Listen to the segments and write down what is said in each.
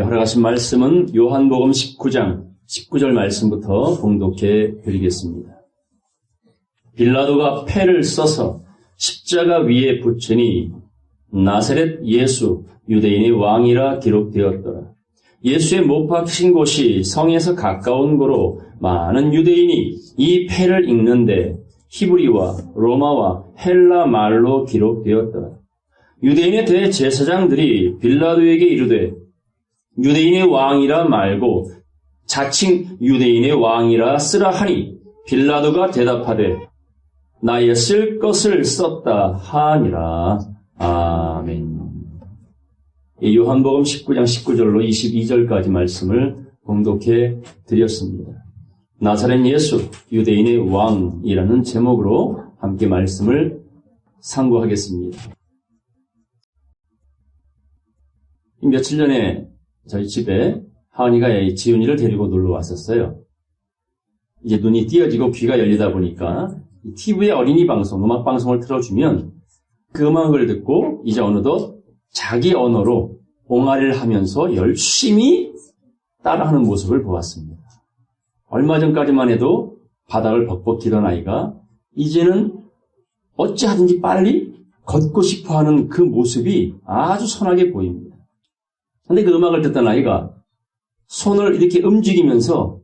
허락하신 말씀은 요한복음 19장 19절 말씀부터 봉독해 드리겠습니다. 빌라도가 패를 써서 십자가 위에 붙이니 나사렛 예수 유대인의 왕이라 기록되었더라. 예수의 못 박히신 곳이 성에서 가까운 고로 많은 유대인이 이 패를 읽는데 히브리와 로마와 헬라 말로 기록되었더라. 유대인의 대제사장들이 빌라도에게 이르되 유대인의 왕이라 말고 자칭 유대인의 왕이라 쓰라 하니 빌라도가 대답하되 나의 쓸 것을 썼다 하니라. 아멘. 요한복음 19장 19절로 22절까지 말씀을 봉독해 드렸습니다. 나사렛 예수 유대인의 왕이라는 제목으로 함께 말씀을 상고하겠습니다. 며칠 전에 저희 집에 하은이가 지훈이를 데리고 놀러 왔었어요. 이제 눈이 띄어지고 귀가 열리다 보니까 TV에 어린이 방송, 음악 방송을 틀어주면 그 음악을 듣고 이제 어느덧 자기 언어로 옹알이를 하면서 열심히 따라하는 모습을 보았습니다. 얼마 전까지만 해도 바닥을 벅벅 기던 아이가 이제는 어찌하든지 빨리 걷고 싶어하는 그 모습이 아주 선하게 보입니다. 그런데 그 음악을 듣던 아이가 손을 이렇게 움직이면서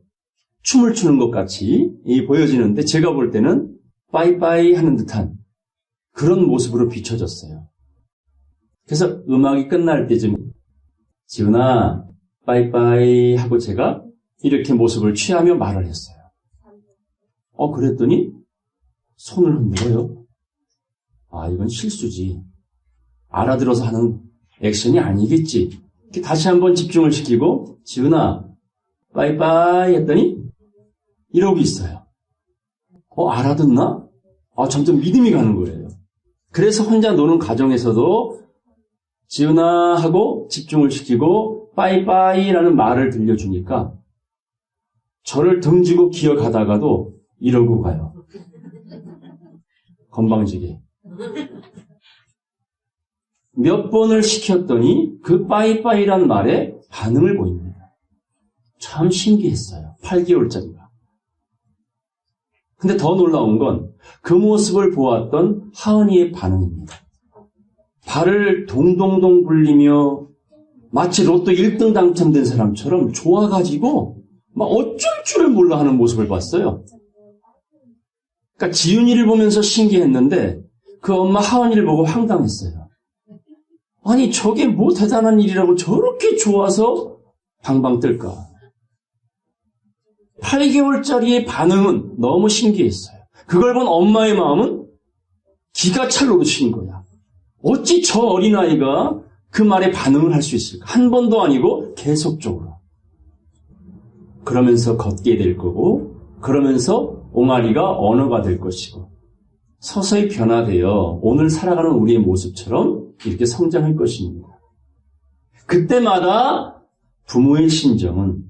춤을 추는 것 같이 보여지는데 제가 볼 때는 빠이빠이 하는 듯한 그런 모습으로 비춰졌어요. 그래서 음악이 끝날 때쯤 지훈아 빠이빠이 하고 제가 이렇게 모습을 취하며 말을 했어요. 그랬더니 손을 흔들어요. 이건 실수지. 알아들어서 하는 액션이 아니겠지. 다시 한번 집중을 시키고 지훈아 빠이빠이 했더니 이러고 있어요. 알아듣나? 점점 믿음이 가는 거예요. 그래서 혼자 노는 가정에서도 지훈아 하고 집중을 시키고 빠이빠이라는 말을 들려주니까 저를 등지고 기어가다가도 이러고 가요. 건방지게. 몇 번을 시켰더니 그 빠이빠이란 말에 반응을 보입니다. 참 신기했어요. 8개월짜리가. 근데 더 놀라운 건 그 모습을 보았던 하은이의 반응입니다. 발을 동동동 굴리며 마치 로또 1등 당첨된 사람처럼 좋아가지고 막 어쩔 줄을 몰라 하는 모습을 봤어요. 그러니까 지윤이를 보면서 신기했는데 그 엄마 하은이를 보고 황당했어요. 아니 저게 뭐 대단한 일이라고 저렇게 좋아서 방방 뜰까. 8개월짜리의 반응은 너무 신기했어요. 그걸 본 엄마의 마음은 기가 찰 노릇인 거야. 어찌 저 어린아이가 그 말에 반응을 할 수 있을까? 한 번도 아니고 계속적으로. 그러면서 걷게 될 거고 그러면서 옹알이가 언어가 될 것이고 서서히 변화되어 오늘 살아가는 우리의 모습처럼 이렇게 성장할 것입니다. 그때마다 부모의 심정은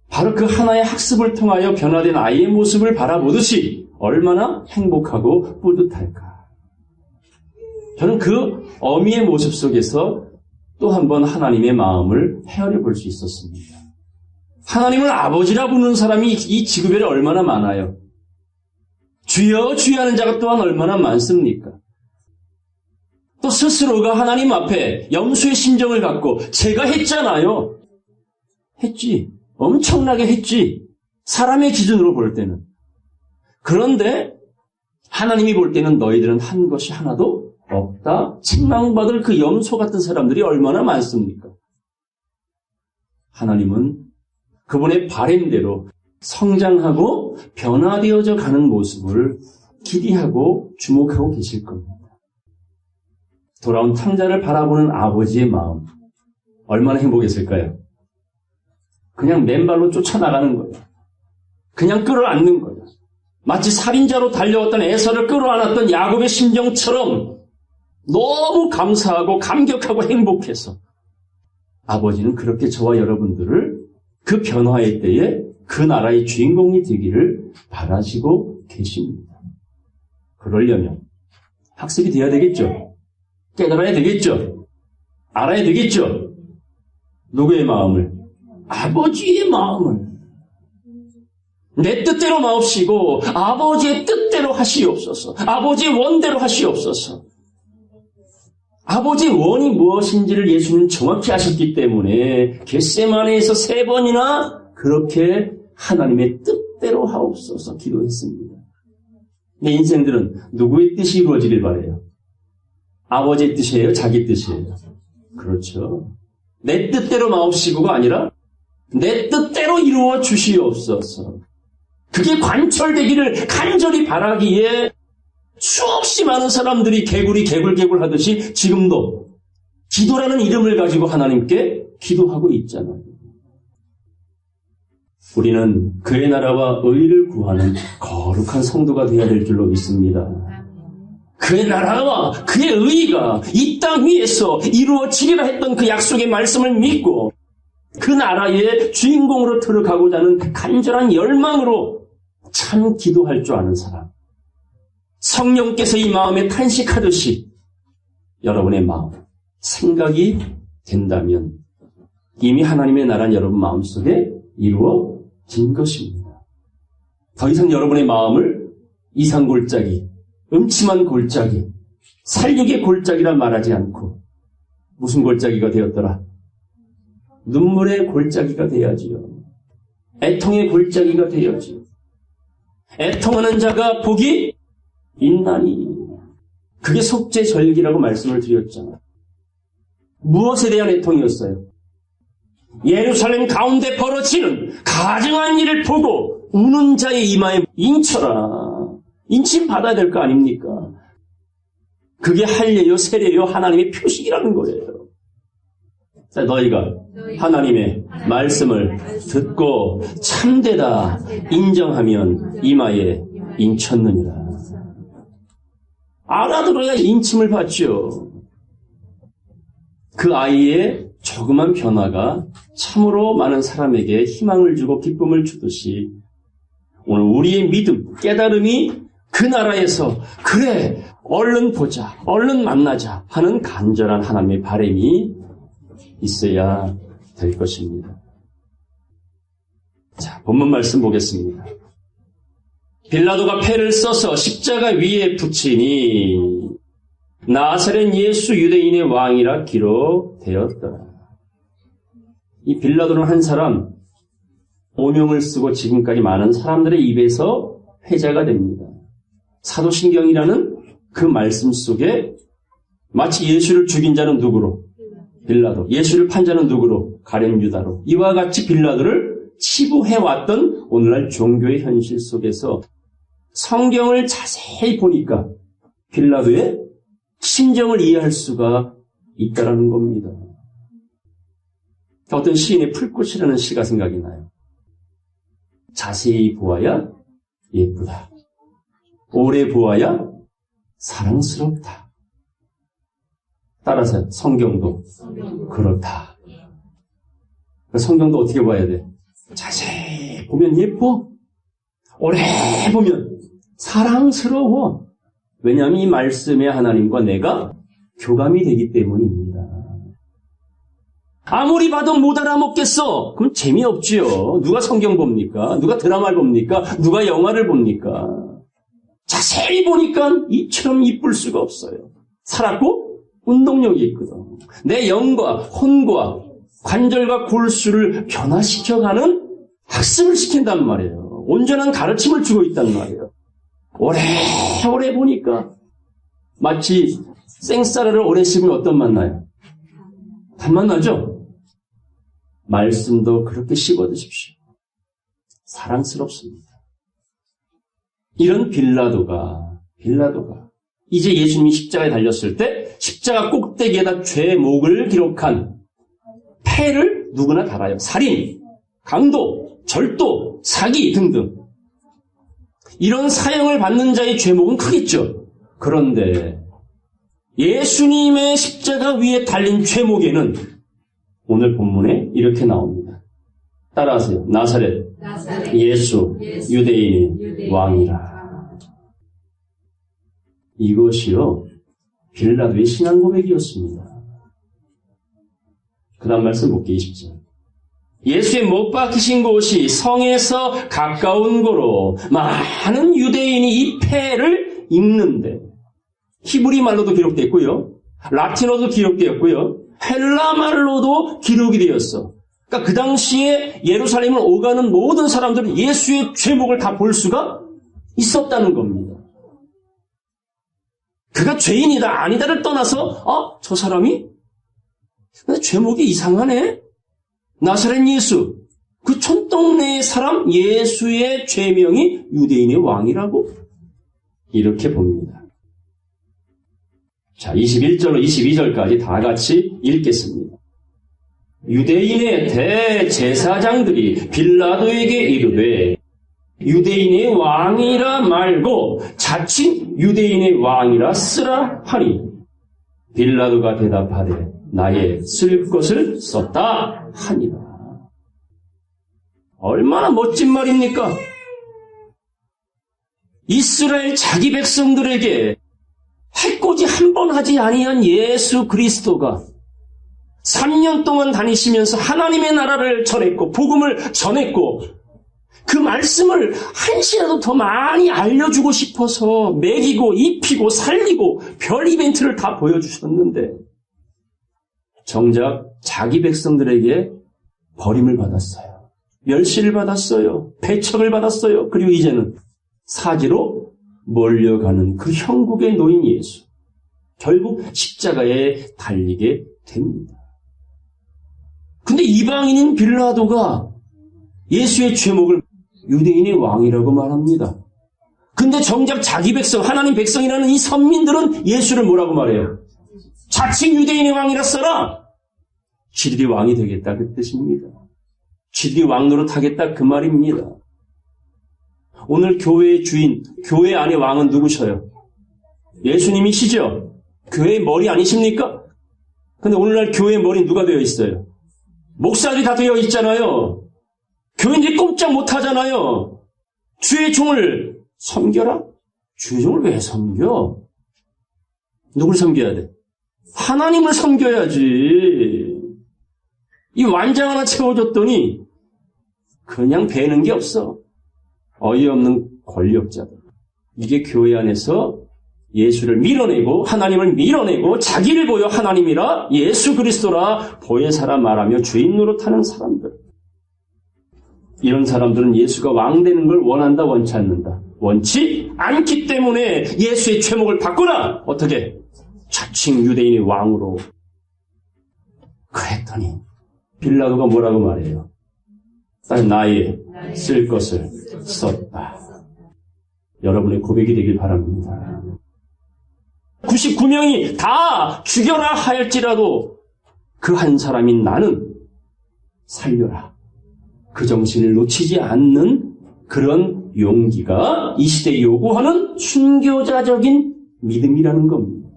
바로 그 하나의 학습을 통하여 변화된 아이의 모습을 바라보듯이 얼마나 행복하고 뿌듯할까. 저는 그 어미의 모습 속에서 또 한 번 하나님의 마음을 헤아려 볼 수 있었습니다. 하나님을 아버지라 부르는 사람이 이 지구별에 얼마나 많아요. 주여 주여 하는 자가 또한 얼마나 많습니까? 또 스스로가 하나님 앞에 염소의 심정을 갖고 제가 했잖아요. 했지. 엄청나게 했지. 사람의 기준으로 볼 때는. 그런데 하나님이 볼 때는 너희들은 한 것이 하나도 없다. 책망받을 그 염소 같은 사람들이 얼마나 많습니까? 하나님은 그분의 바램대로 성장하고 변화되어져 가는 모습을 기대하고 주목하고 계실 겁니다. 돌아온 탕자를 바라보는 아버지의 마음 얼마나 행복했을까요? 그냥 맨발로 쫓아나가는 거예요. 그냥 끌어안는 거예요. 마치 살인자로 달려왔던 에서를 끌어안았던 야곱의 심정처럼 너무 감사하고 감격하고 행복해서 아버지는 그렇게 저와 여러분들을 그 변화의 때에 그 나라의 주인공이 되기를 바라시고 계십니다. 그러려면 학습이 되어야 되겠죠. 깨달아야 되겠죠. 알아야 되겠죠. 누구의 마음을? 아버지의 마음을. 내 뜻대로 마옵시고 아버지의 뜻대로 하시옵소서. 아버지의 원대로 하시옵소서. 아버지의 원이 무엇인지를 예수님은 정확히 아셨기 때문에 겟세마네에서 3번이나 그렇게 하나님의 뜻대로 하옵소서 기도했습니다. 내 인생들은 누구의 뜻이 이루어지길 바라요? 아버지의 뜻이에요? 자기 뜻이에요? 그렇죠. 내 뜻대로 마옵시고가 아니라 내 뜻대로 이루어 주시옵소서. 그게 관철되기를 간절히 바라기에 수없이 많은 사람들이 개굴 하듯이 지금도 기도라는 이름을 가지고 하나님께 기도하고 있잖아요. 우리는 그의 나라와 의를 구하는 거룩한 성도가 되어야 될 줄로 믿습니다. 그의 나라와 그의 의가 이 땅 위에서 이루어지리라 했던 그 약속의 말씀을 믿고 그 나라의 주인공으로 들어가고자 하는 간절한 열망으로 참 기도할 줄 아는 사람. 성령께서 이 마음에 탄식하듯이 여러분의 마음, 생각이 된다면 이미 하나님의 나라는 여러분 마음속에 이루어진 것입니다. 더 이상 여러분의 마음을 이상골짜기, 음침한 골짜기, 살육의 골짜기라 말하지 않고 무슨 골짜기가 되었더라? 눈물의 골짜기가 되어야지요. 애통의 골짜기가 되어야지요. 애통하는 자가 복이 있나니. 그게 속죄절기라고 말씀을 드렸잖아요. 무엇에 대한 애통이었어요? 예루살렘 가운데 벌어지는 가증한 일을 보고 우는 자의 이마에 인쳐라. 인침 받아야 될 거 아닙니까? 그게 할례요, 세례요, 하나님의 표식이라는 거예요. 자, 너희가 하나님의 말씀을 듣고 참되다 인정하면 이마에 인쳤느니라. 알아들어야 인침을 받죠. 그 아이의 조그만 변화가 참으로 많은 사람에게 희망을 주고 기쁨을 주듯이 오늘 우리의 믿음, 깨달음이 그 나라에서 그래 얼른 보자, 얼른 만나자 하는 간절한 하나님의 바람이 있어야 될 것입니다. 자, 본문 말씀 보겠습니다. 빌라도가 패를 써서 십자가 위에 붙이니 나사렛 예수 유대인의 왕이라 기록되었더라. 이 빌라도는 한 사람, 오명을 쓰고 지금까지 많은 사람들의 입에서 회자가 됩니다. 사도신경이라는 그 말씀 속에 마치 예수를 죽인 자는 누구로? 빌라도. 예수를 판 자는 누구로? 가룟 유다로. 이와 같이 빌라도를 치부해왔던 오늘날 종교의 현실 속에서 성경을 자세히 보니까 빌라도의 심정을 이해할 수가 있다라는 겁니다. 어떤 시인의 풀꽃이라는 시가 생각이 나요. 자세히 보아야 예쁘다. 오래 보아야 사랑스럽다. 따라서 성경도 그렇다. 성경도 어떻게 봐야 돼? 자세히 보면 예뻐. 오래 보면 사랑스러워. 왜냐하면 이 말씀의 하나님과 내가 교감이 되기 때문입니다. 아무리 봐도 못 알아먹겠어. 그럼 재미없지요. 누가 성경 봅니까? 누가 드라마를 봅니까? 누가 영화를 봅니까? 자세히 보니까 이처럼 이쁠 수가 없어요. 살았고 운동력이 있거든. 내 영과 혼과 관절과 골수를 변화시켜가는 학습을 시킨단 말이에요. 온전한 가르침을 주고 있단 말이에요. 오래 보니까 마치 생쌀을 오래 씹으면 어떤 맛 나요? 단맛 나죠? 말씀도 그렇게 씹어 드십시오. 사랑스럽습니다. 이런 빌라도가 이제 예수님이 십자가에 달렸을 때 십자가 꼭대기에다 죄목을 기록한 패를 누구나 달아요. 살인, 강도, 절도, 사기 등등. 이런 사형을 받는 자의 죄목은 크겠죠. 그런데 예수님의 십자가 위에 달린 죄목에는 오늘 본문에 이렇게 나옵니다. 따라하세요. 나사렛 예수 유대인의 왕이라. 이것이요 빌라도의 신앙 고백이었습니다. 그 다음 말씀 볼게요. 20절. 예수의 못 박히신 곳이 성에서 가까운 고로 많은 유대인이 이 패를 읽는데, 히브리 말로도 기록되어 있고요. 라틴어도 기록되었고요. 헬라 말로도 기록이 되었어. 그러니까 그 당시에 예루살렘을 오가는 모든 사람들은 예수의 죄목을 다 볼 수가 있었다는 겁니다. 그가 죄인이다 아니다를 떠나서 저 사람이 근데 죄목이 이상하네. 나사렛 예수, 그 촌동네의 사람 예수의 죄명이 유대인의 왕이라고 이렇게 봅니다. 자, 21절로 22절까지 다 같이 읽겠습니다. 유대인의 대제사장들이 빌라도에게 이르되 유대인의 왕이라 말고 자칭 유대인의 왕이라 쓰라 하니 빌라도가 대답하되 나의 쓸 것을 썼다 하니라. 얼마나 멋진 말입니까? 이스라엘 자기 백성들에게 해코지 한 번 하지 아니한 예수 그리스도가 3년 동안 다니시면서 하나님의 나라를 전했고 복음을 전했고 그 말씀을 한시라도 더 많이 알려주고 싶어서 먹이고 입히고 살리고 별 이벤트를 다 보여주셨는데 정작 자기 백성들에게 버림을 받았어요. 멸시를 받았어요. 배척을 받았어요. 그리고 이제는 사지로 몰려가는 그 형국의 노인 예수. 결국 십자가에 달리게 됩니다. 근데 이방인인 빌라도가 예수의 죄목을 유대인의 왕이라고 말합니다. 근데 정작 자기 백성, 하나님 백성이라는 이 선민들은 예수를 뭐라고 말해요? 자칭 유대인의 왕이라 써라. 지들이 왕이 되겠다 그 뜻입니다. 지들이 왕 노릇하겠다 그 말입니다. 오늘 교회의 주인, 교회 안의 왕은 누구셔요? 예수님이시죠? 교회의 머리 아니십니까? 근데 오늘날 교회의 머리 누가 되어 있어요? 목사들이 다 되어 있잖아요. 교인들이 꼼짝 못하잖아요. 주의 종을 섬겨라? 주의 종을 왜 섬겨? 누굴 섬겨야 돼? 하나님을 섬겨야지. 이 완장 하나 채워줬더니 그냥 배는 게 없어. 어이없는 권력자들. 이게 교회 안에서 예수를 밀어내고 하나님을 밀어내고 자기를 보여 하나님이라 예수 그리스도라 보혜사라 말하며 주인 노릇하는 사람들. 이런 사람들은 예수가 왕 되는 걸 원한다 원치 않는다. 원치 않기 때문에 예수의 죄목을 바꾸라. 어떻게? 자칭 유대인의 왕으로. 그랬더니 빌라도가 뭐라고 말해요? 나의 쓸 것을 썼다. 여러분의 고백이 되길 바랍니다. 99명이 다 죽여라 할지라도 그 한 사람인 나는 살려라. 그 정신을 놓치지 않는 그런 용기가 이 시대에 요구하는 순교자적인 믿음이라는 겁니다.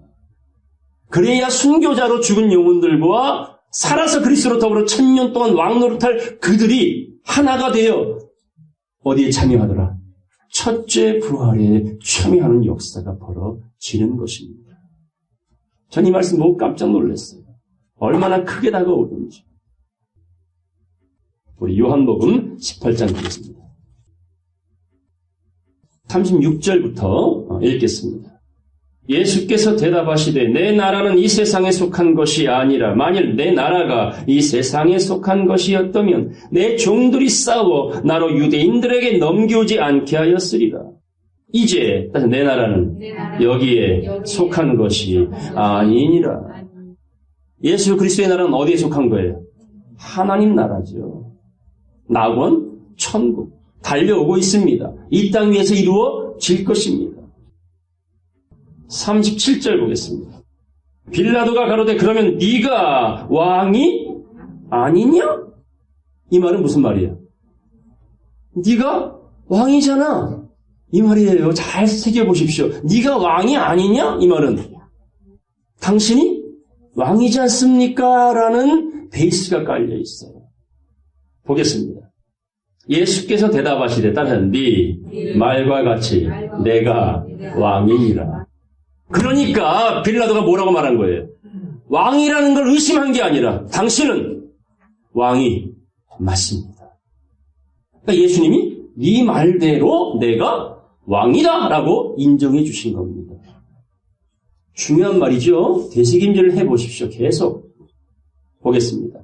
그래야 순교자로 죽은 영혼들과 살아서 그리스도로 더불어 1000년 동안 왕노릇할 그들이 하나가 되어 어디에 참여하더라? 첫째 부활에 참여하는 역사가 벌어지는 것입니다. 전 이 말씀 보고 깜짝 놀랐어요. 얼마나 크게 다가오든지. 우리 요한복음 18장 보겠습니다. 36절부터 읽겠습니다. 예수께서 대답하시되 내 나라는 이 세상에 속한 것이 아니라 만일 내 나라가 이 세상에 속한 것이었다면 내 종들이 싸워 나로 유대인들에게 넘겨오지 않게 하였으리라. 이제 내 나라는 여기에 속한 것이 아니니라. 예수 그리스도의 나라는 어디에 속한 거예요? 하나님 나라죠. 낙원, 천국 달려오고 있습니다. 이 땅 위에서 이루어질 것입니다. 37절 보겠습니다. 빌라도가 가로되 그러면 네가 왕이 아니냐? 이 말은 무슨 말이에요? 네가 왕이잖아. 이 말이에요. 잘 새겨보십시오. 네가 왕이 아니냐? 이 말은 당신이 왕이지 않습니까? 라는 베이스가 깔려 있어요. 보겠습니다. 예수께서 대답하시되 따라서 네 말과 같이 내가 왕이니라. 그러니까 빌라도가 뭐라고 말한 거예요? 왕이라는 걸 의심한 게 아니라 당신은 왕이 맞습니다. 그러니까 예수님이 네 말대로 내가 왕이다 라고 인정해 주신 겁니다. 중요한 말이죠. 되새김질을 해보십시오. 계속 보겠습니다.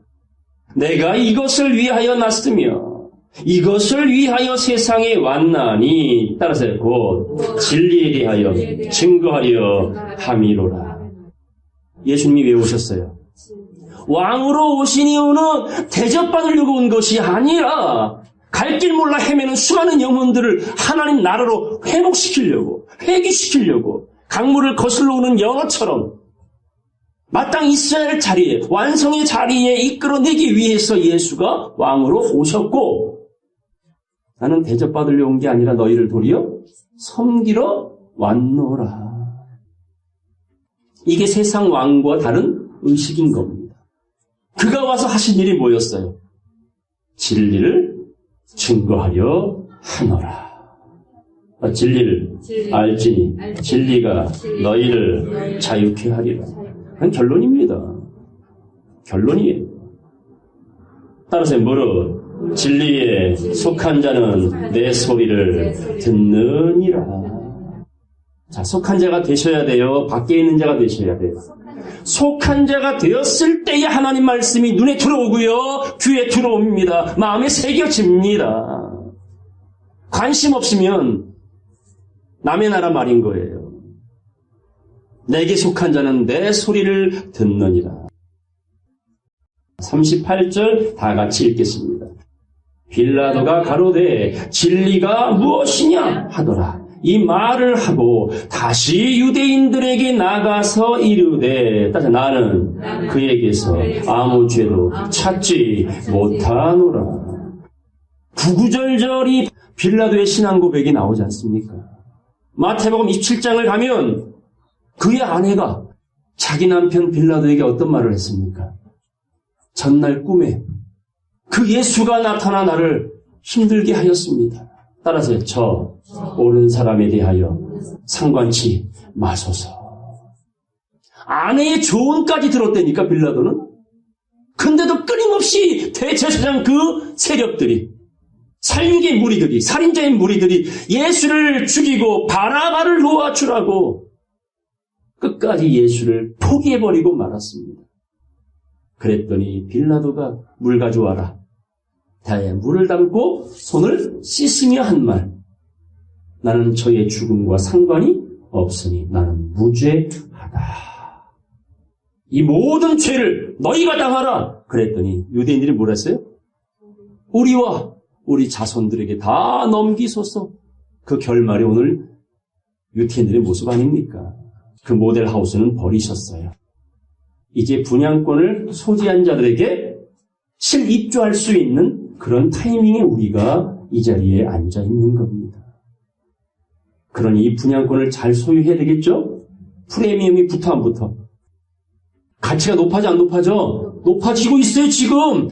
내가 이것을 위하여 났으며 이것을 위하여 세상에 왔나니 따라서 곧 진리에 대하여 증거하려 함이로라. 예수님이 왜 오셨어요? 왕으로 오신 이유는 대접받으려고 온 것이 아니라 갈 길 몰라 헤매는 수많은 영혼들을 하나님 나라로 회복시키려고, 회귀시키려고 강물을 거슬러 오는 연어처럼 마땅히 있어야 할 자리에, 완성의 자리에 이끌어내기 위해서 예수가 왕으로 오셨고, 나는 대접받으려 온 게 아니라 너희를 도리어 섬기러 왔노라. 이게 세상 왕과 다른 의식인 겁니다. 그가 와서 하신 일이 뭐였어요? 진리를 증거하려 하노라. 진리를 알지니 진리가 너희를 자유케 하리라. 그건 결론입니다. 결론이에요. 따라서 무릇 진리에 속한 자는 내 소리를 듣느니라. 자, 속한 자가 되셔야 돼요. 밖에 있는 자가 되셔야 돼요. 속한 자가 되었을 때에 하나님 말씀이 눈에 들어오고요. 귀에 들어옵니다. 마음에 새겨집니다. 관심 없으면 남의 나라 말인 거예요. 내게 속한 자는 내 소리를 듣느니라. 38절 다 같이 읽겠습니다. 빌라도가 가로되 진리가 무엇이냐 하더라. 이 말을 하고 다시 유대인들에게 나가서 이르되 나는 그에게서 아무 죄도 찾지 못하노라. 구구절절이 빌라도의 신앙 고백이 나오지 않습니까? 마태복음 27장을 가면 그의 아내가 자기 남편 빌라도에게 어떤 말을 했습니까? 전날 꿈에 그 예수가 나타나 나를 힘들게 하였습니다. 따라서 저 옳은 사람에 대하여 상관치 마소서. 아내의 조언까지 들었다니까 빌라도는. 근데도 끊임없이 대제사장 그 세력들이, 살육의 무리들이, 살인자의 무리들이 예수를 죽이고 바라바를 놓아주라고 끝까지 예수를 포기해버리고 말았습니다. 그랬더니 빌라도가 물 가져와라. 다에 물을 담고 손을 씻으며 한 말. 나는 저의 죽음과 상관이 없으니 나는 무죄하다. 이 모든 죄를 너희가 당하라. 그랬더니 유대인들이 뭐라 했어요? 우리와 우리 자손들에게 다 넘기소서. 그 결말이 오늘 유대인들의 모습 아닙니까? 그 모델하우스는 버리셨어요. 이제 분양권을 소지한 자들에게 실입주할 수 있는 그런 타이밍에 우리가 이 자리에 앉아 있는 겁니다. 그러니 이 분양권을 잘 소유해야 되겠죠? 프리미엄이 붙어 안 붙어? 가치가 높아져 안 높아져? 높아지고 있어요 지금.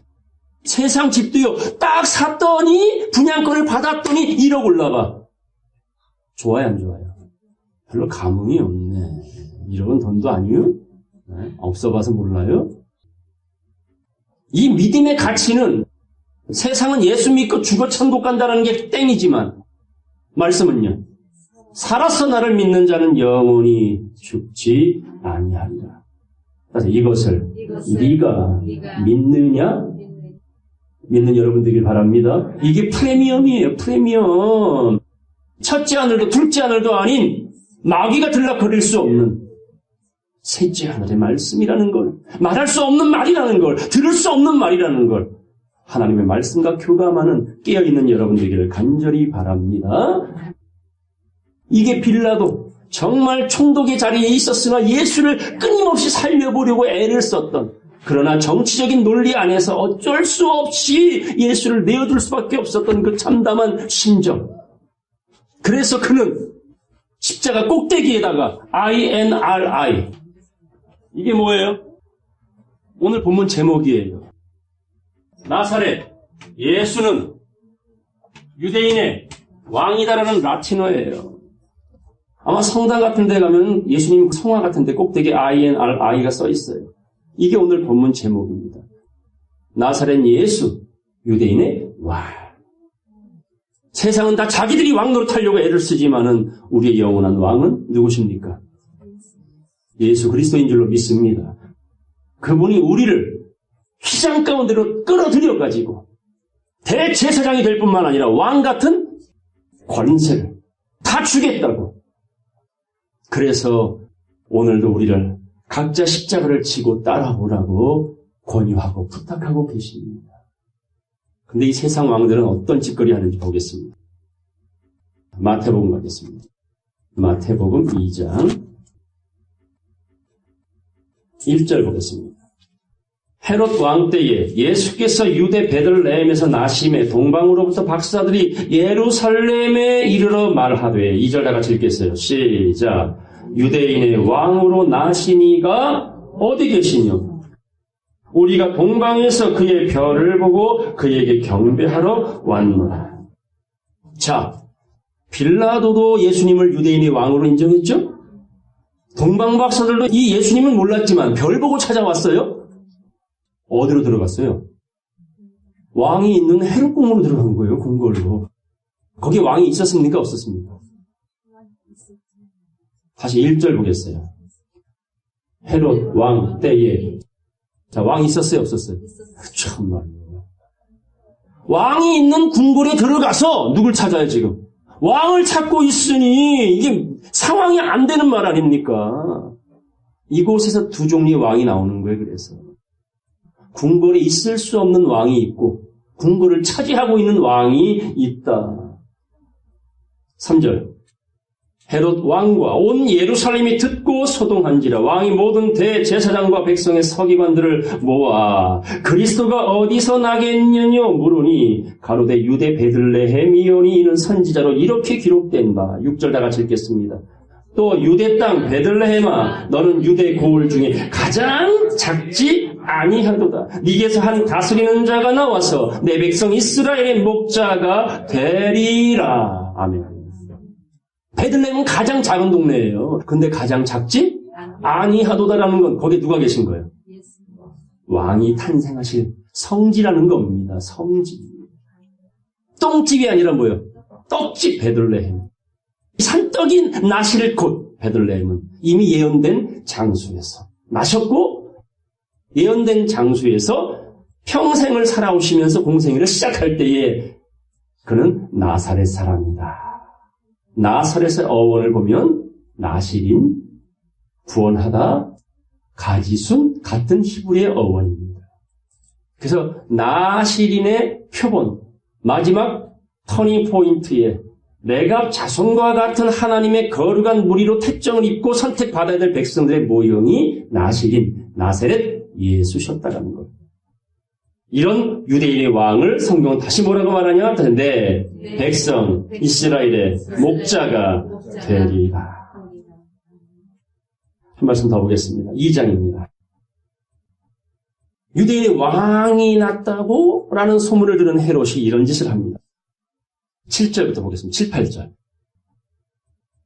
세상 집도요. 딱 샀더니 분양권을 받았더니 1억 올라가. 좋아요 안 좋아요? 별로 감흥이 없네. 1억은 돈도 아니요? 네? 없어봐서 몰라요? 이 믿음의 가치는 세상은 예수 믿고 죽어 천국 간다는 게 땡이지만 말씀은요. 살아서 나를 믿는 자는 영원히 죽지 아니하리라. 그래서 이것을 네가 믿느냐? 믿는 여러분들이길 바랍니다. 이게 프리미엄이에요. 프리미엄. 첫째 하늘도 둘째 하늘도 아닌 마귀가 들락거릴 수 없는 셋째 하늘의 말씀이라는 걸, 말할 수 없는 말이라는 걸, 들을 수 없는 말이라는 걸 하나님의 말씀과 교감하는 깨어있는 여러분들에게 간절히 바랍니다. 이게 빌라도 정말 총독의 자리에 있었으나 예수를 끊임없이 살려보려고 애를 썼던, 그러나 정치적인 논리 안에서 어쩔 수 없이 예수를 내어줄 수밖에 없었던 그 참담한 심정. 그래서 그는 십자가 꼭대기에다가 INRI, 이게 뭐예요? 오늘 본문 제목이에요. 나사렛 예수는 유대인의 왕이다라는 라틴어예요. 아마 성당 같은 데 가면 예수님 성화 같은 데 꼭대기에 INRI가 써 있어요. 이게 오늘 본문 제목입니다. 나사렛 예수, 유대인의 왕. 세상은 다 자기들이 왕 노릇하려고 애를 쓰지만은 우리의 영원한 왕은 누구십니까? 예수 그리스도인 줄로 믿습니다. 그분이 우리를 휘장 가운데로 끌어들여가지고 대제사장이 될 뿐만 아니라 왕 같은 권세를 다 주겠다고. 그래서 오늘도 우리를 각자 십자가를 지고 따라오라고 권유하고 부탁하고 계십니다. 근데 이 세상 왕들은 어떤 짓거리 하는지 보겠습니다. 마태복음 가겠습니다. 마태복음 2장 1절 보겠습니다. 헤롯 왕 때에 예수께서 유대 베들레헴에서 나심에 동방으로부터 박사들이 예루살렘에 이르러 말하되 2절 다 같이 읽겠어요. 시작. 유대인의 왕으로 나시니가 어디 계시뇨? 우리가 동방에서 그의 별을 보고 그에게 경배하러 왔노라. 자, 빌라도도 예수님을 유대인의 왕으로 인정했죠? 동방 박사들도 이 예수님은 몰랐지만 별 보고 찾아왔어요? 어디로 들어갔어요? 왕이 있는 헤롯 궁으로 들어간 거예요, 궁궐로. 거기 왕이 있었습니까? 없었습니까? 다시 1절 보겠어요. 헤롯 왕 때에. 자, 왕이 있었어요? 없었어요? 참말이에요. 왕이 있는 궁궐에 들어가서 누굴 찾아요, 지금? 왕을 찾고 있으니 이게 상황이 안 되는 말 아닙니까? 이곳에서 두 종류의 왕이 나오는 거예요, 그래서. 궁궐에 있을 수 없는 왕이 있고 궁궐을 차지하고 있는 왕이 있다. 3절. 헤롯 왕과 온 예루살렘이 듣고 소동한지라 왕이 모든 대제사장과 백성의 서기관들을 모아 그리스도가 어디서 나겠느냐 물으니 가로되 유대 베들레헴이오니 이는 선지자로 이렇게 기록된 바. 6절 다 같이 읽겠습니다. 또 유대 땅 베들레헴아 너는 유대 고을 중에 가장 작지 아니하도다. 네게서 한 다스리는 자가 나와서 내 백성 이스라엘의 목자가 되리라. 아멘. 베들레헴은 가장 작은 동네예요. 근데 가장 작지 아니하도다라는 건 거기에 누가 계신 거예요? 왕이 탄생하실 성지라는 겁니다. 성지. 똥집이 아니라 뭐예요? 떡집 베들레헴. 산떡이 나실 곳 베들레헴은 이미 예언된 장소에서 나셨고 예언된 장소에서 평생을 살아오시면서 공생애를 시작할 때에 그는 나사렛 사람이다. 나사렛의 어원을 보면 나실인, 구원하다, 가지순 같은 히브리의 어원입니다. 그래서 나실인의 표본, 마지막 터닝 포인트에 레갑 자손과 같은 하나님의 거룩한 무리로 택정을 입고 선택받아야 될 백성들의 모형이 나실인, 나사렛 예수셨다라는 것. 이런 유대인의 왕을 성경은 다시 뭐라고 말하냐? 내 백성 이스라엘의 목자가 되리라. 한 말씀 더 보겠습니다. 2장입니다. 유대인의 왕이 났다고 라는 소문을 들은 헤롯이 이런 짓을 합니다. 7절부터 보겠습니다. 7, 8절.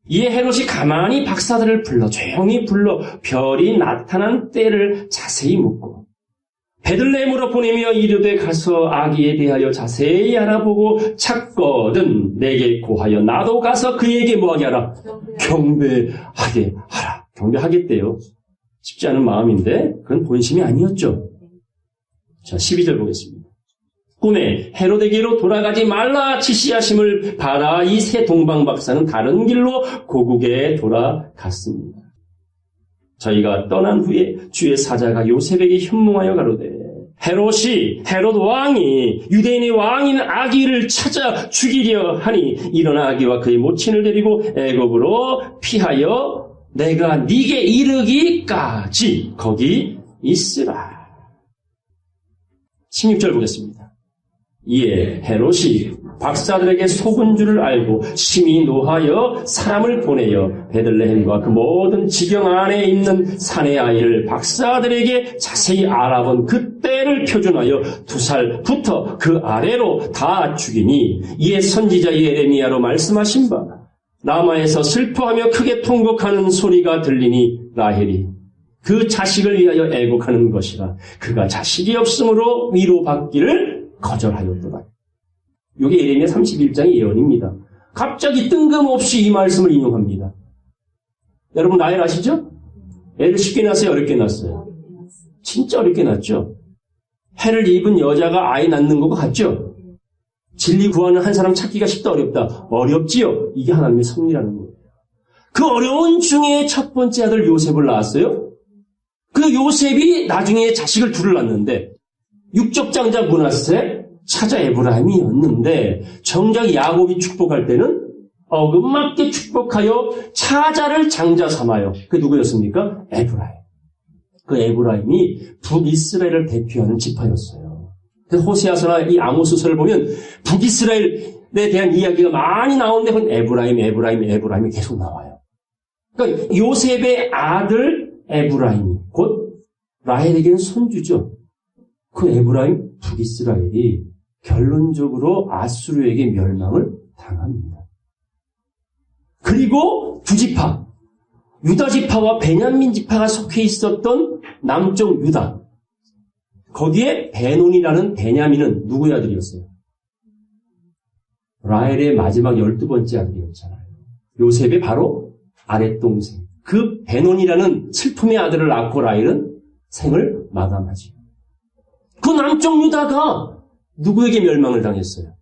이에 헤롯이 가만히 박사들을 불러 조용히 불러 별이 나타난 때를 자세히 묻고 베들레헴으로 보내며 이르되 가서 아기에 대하여 자세히 알아보고 찾거든 내게 고하여 나도 가서 그에게 뭐하게 하라? 경배하게 하라. 경배하겠대요. 쉽지 않은 마음인데 그건 본심이 아니었죠. 자, 12절 보겠습니다. 꿈에 헤롯에게로 돌아가지 말라 지시하심을 받아 이 세 동방 박사는 다른 길로 고국에 돌아갔습니다. 저희가 떠난 후에 주의 사자가 요셉에게 현몽하여 가로되 헤롯 왕이 유대인의 왕인 아기를 찾아 죽이려 하니 일어나 아기와 그의 모친을 데리고 애굽으로 피하여 내가 네게 이르기까지 거기 있으라. 16절 보겠습니다. 이에 헤롯이 박사들에게 속은 줄을 알고 심히 노하여 사람을 보내어 베들레헴과 그 모든 지경 안에 있는 사내 아이를 박사들에게 자세히 알아본 그때를 표준하여 2살부터 그 아래로 다 죽이니 이에 선지자 예레미야로 말씀하신 바 라마에서 슬퍼하며 크게 통곡하는 소리가 들리니 라헬이 그 자식을 위하여 애곡하는 것이라. 그가 자식이 없으므로 위로받기를 거절하였도다. 이게 예레미야 31장의 예언입니다. 갑자기 뜬금없이 이 말씀을 인용합니다. 여러분 라헬 아시죠? 애를 쉽게 낳았어요? 어렵게 낳았어요? 진짜 어렵게 낳았죠? 해를 입은 여자가 아이 낳는 것과 같죠? 진리 구하는 한 사람 찾기가 쉽다 어렵다? 어렵지요. 이게 하나님의 섭리라는 거예요. 그 어려운 중에 첫 번째 아들 요셉을 낳았어요. 그 요셉이 나중에 자식을 둘을 낳는데 육적장자 므낫세 차자 에브라임이었는데 정작 야곱이 축복할 때는 어긋맞게 축복하여 차자를 장자 삼아요. 그게 누구였습니까? 에브라임. 그 에브라임이 북이스라엘을 대표하는 지파였어요. 호세아서나 이 아모스서를 보면 북이스라엘에 대한 이야기가 많이 나오는데 그건 에브라임이 계속 나와요. 그러니까 요셉의 아들 에브라임이 곧 라헬에게는 손주죠. 그 에브라임 북이스라엘이 결론적으로 아수르에게 멸망을 당합니다. 그리고 두 지파, 유다 지파와 베냐민 지파가 속해 있었던 남쪽 유다. 거기에 베논이라는 베냐민은 누구의 아들이었어요? 라헬의 마지막 12번째 아들이었잖아요. 요셉의 바로 아랫동생. 그 베논이라는 슬픔의 아들을 낳고 라헬은 생을 마감하죠. 그 남쪽 유다가 누구에게 멸망을 당했어요?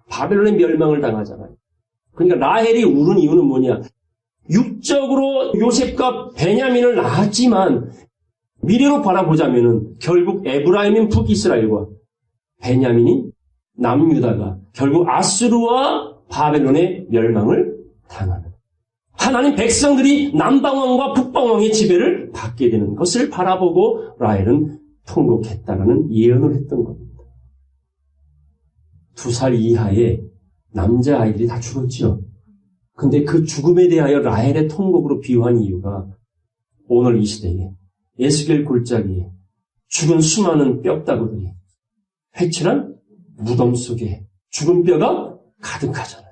바벨론의 멸망을 당하잖아요. 그러니까 라헬이 울은 이유는 뭐냐? 육적으로 요셉과 베냐민을 낳았지만 미래로 바라보자면은 결국 에브라임인 북이스라엘과 베냐민인 남유다가 결국 아수르와 바벨론의 멸망을 당하는 하나님 백성들이 남방왕과 북방왕의 지배를 받게 되는 것을 바라보고 라헬은 통곡했다라는 예언을 했던 겁니다. 2살 이하의 남자아이들이 다 죽었죠. 근데 그 죽음에 대하여 라헬의 통곡으로 비유한 이유가 오늘 이 시대에 에스겔 골짜기에 죽은 수많은 뼈다구들이 회칠한 무덤 속에 죽은 뼈가 가득하잖아요.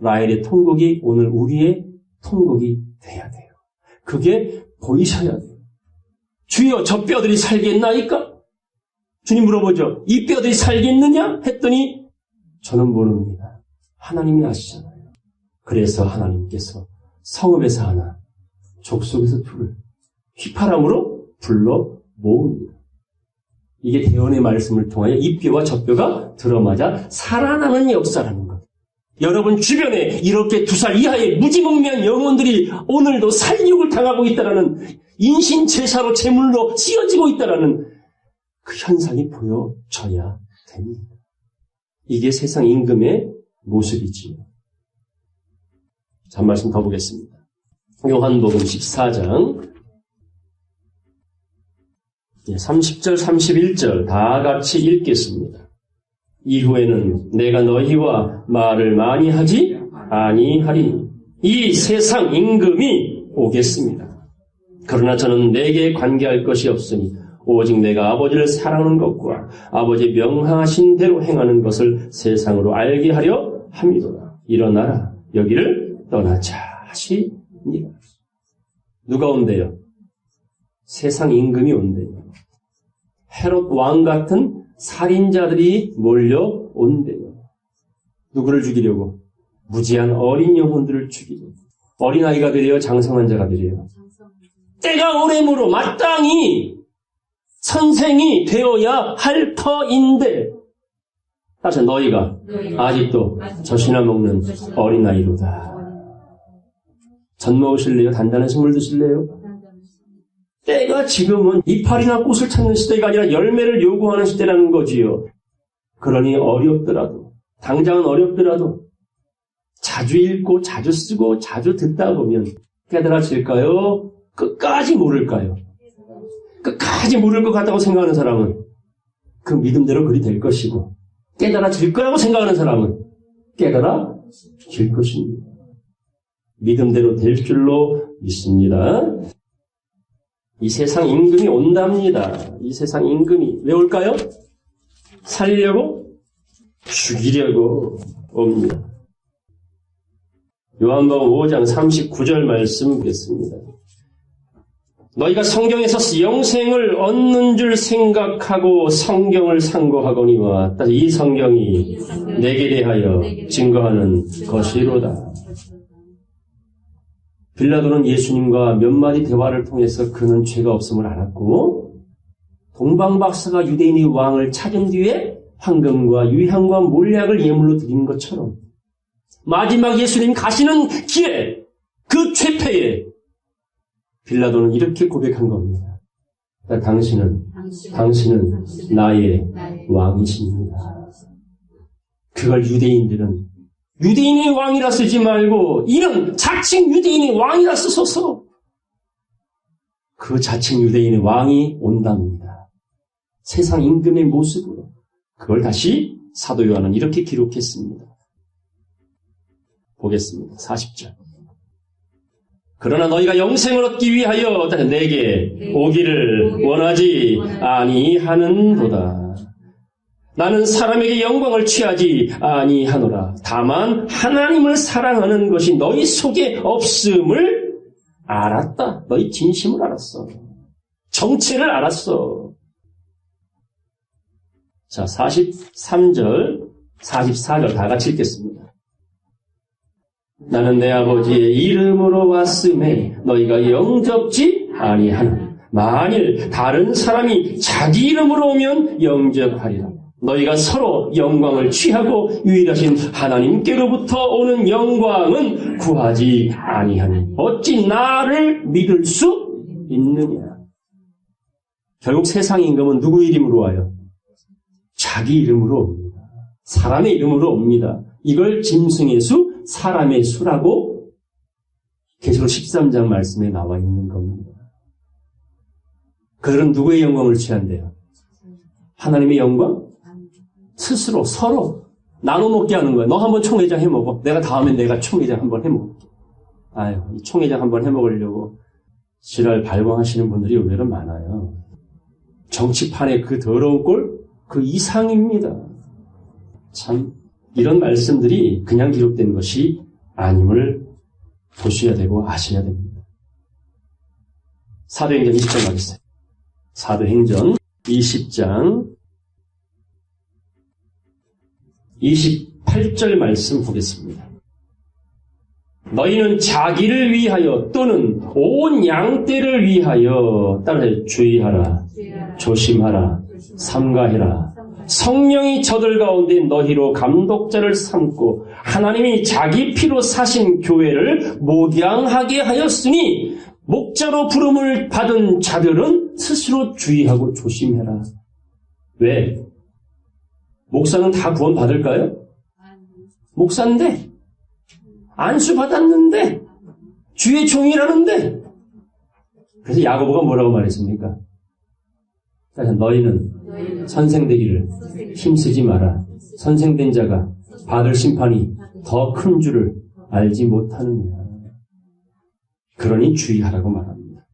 라헬의 통곡이 오늘 우리의 통곡이 돼야 돼요. 그게 보이셔야 돼요. 주여 저 뼈들이 살겠나이까? 주님 물어보죠. 이 뼈들이 살겠느냐? 했더니 저는 모릅니다. 하나님이 아시잖아요. 그래서 하나님께서 성읍에서 하나, 족속에서 둘을 휘파람으로 불러 모읍니다. 이게 대언의 말씀을 통하여 이 뼈와 저 뼈가 들어맞아 살아나는 역사라는 것. 여러분 주변에 이렇게 2살 이하의 무지몽매한 영혼들이 오늘도 살육을 당하고 있다라는 인신제사로 제물로 쓰여지고 있다라는 그 현상이 보여져야 됩니다. 이게 세상 임금의 모습이지요. 자, 한 말씀 더 보겠습니다. 요한복음 14장 30절, 31절 다 같이 읽겠습니다. 이후에는 내가 너희와 말을 많이 하지 아니하리니 이 세상 임금이 오겠습니다. 그러나 저는 내게 관계할 것이 없으니 오직 내가 아버지를 사랑하는 것과 아버지 명하신 대로 행하는 것을 세상으로 알게 하려 함이로다. 일어나라 여기를 떠나자 하시니라. 누가 온대요? 세상 임금이 온대요. 헤롯 왕 같은 살인자들이 몰려온대요. 누구를 죽이려고? 무지한 어린 영혼들을 죽이려고. 어린아이가 되려 장성한 자가 되려. 때가 오래므로 마땅히 선생이 되어야 할 터인데 따라서 너희가 아직도 젖이나 먹는 어린아이로다. 젖 먹으실래요? 단단한 식물 드실래요? 때가 지금은 이파리나 꽃을 찾는 시대가 아니라 열매를 요구하는 시대라는 거지요. 그러니 어렵더라도, 당장은 어렵더라도 자주 읽고 자주 쓰고 자주 듣다 보면 깨달아질까요? 끝까지 모를까요? 끝까지 모를 것 같다고 생각하는 사람은 그 믿음대로 그리 될 것이고 깨달아질 거라고 생각하는 사람은 깨달아질 것입니다. 믿음대로 될 줄로 믿습니다. 이 세상 임금이 온답니다. 이 세상 임금이 왜 올까요? 살리려고? 죽이려고 옵니다. 요한복음 5장 39절 말씀 보겠습니다. 너희가 성경에서 영생을 얻는 줄 생각하고 성경을 상고하거니와 이 성경이 내게 대하여 증거하는 것이로다. 빌라도는 예수님과 몇 마디 대화를 통해서 그는 죄가 없음을 알았고 동방박사가 유대인의 왕을 찾은 뒤에 황금과 유향과 몰약을 예물로 드린 것처럼 마지막 예수님 가시는 길에 그 최패에 빌라도는 이렇게 고백한 겁니다. 당신은 나의 왕이십니다. 그걸 유대인의 왕이라 쓰지 말고 이는 자칭 유대인의 왕이라 쓰소서. 그 자칭 유대인의 왕이 온답니다. 세상 임금의 모습으로. 그걸 다시 사도 요한은 이렇게 기록했습니다. 보겠습니다. 40절. 그러나 너희가 영생을 얻기 위하여 내게 오기를 원하지 아니하는도다. 나는 사람에게 영광을 취하지 아니하노라. 다만 하나님을 사랑하는 것이 너희 속에 없음을 알았다. 너희 진심을 알았어. 정체를 알았어. 자, 43절, 44절 다 같이 읽겠습니다. 나는 내 아버지의 이름으로 왔음에 너희가 영접지 아니하나. 만일 다른 사람이 자기 이름으로 오면 영접하리라. 너희가 서로 영광을 취하고 유일하신 하나님께로부터 오는 영광은 구하지 아니하니 어찌 나를 믿을 수 있느냐. 결국 세상 임금은 누구 이름으로 와요? 자기 이름으로 옵니다. 사람의 이름으로 옵니다. 이걸 짐승의 수, 사람의 수라고 계시록 13장 말씀에 나와 있는 겁니다. 그들은 누구의 영광을 취한대요? 하나님의 영광? 스스로 서로 나눠 먹게 하는 거야. 너 한번 총회장 해먹어. 내가 다음엔 내가 총회장 한번 해먹을게. 아유, 이 총회장 한번 해먹으려고 지랄 발광하시는 분들이 의외로 많아요. 정치판의 그 더러운 꼴, 그 이상입니다. 참 이런 말씀들이 그냥 기록된 것이 아님을 보셔야 되고 아셔야 됩니다. 사도행전 20장 가겠어요. 사도행전 20장 28절 말씀 보겠습니다. 너희는 자기를 위하여 또는 온 양떼를 위하여 따라서 주의하라, 조심하라, 삼가해라. 성령이 저들 가운데 너희로 감독자를 삼고 하나님이 자기 피로 사신 교회를 목양하게 하였으니 목자로 부름을 받은 자들은 스스로 주의하고 조심해라. 왜? 목사는 다 구원 받을까요? 목사인데 안수 받았는데 주의 종이라는데. 그래서 야고보가 뭐라고 말했습니까? 너희는 선생되기를 힘쓰지 마라. 선생된 자가 받을 심판이 더 큰 줄을 알지 못하느냐. 그러니 주의하라고 말합니다.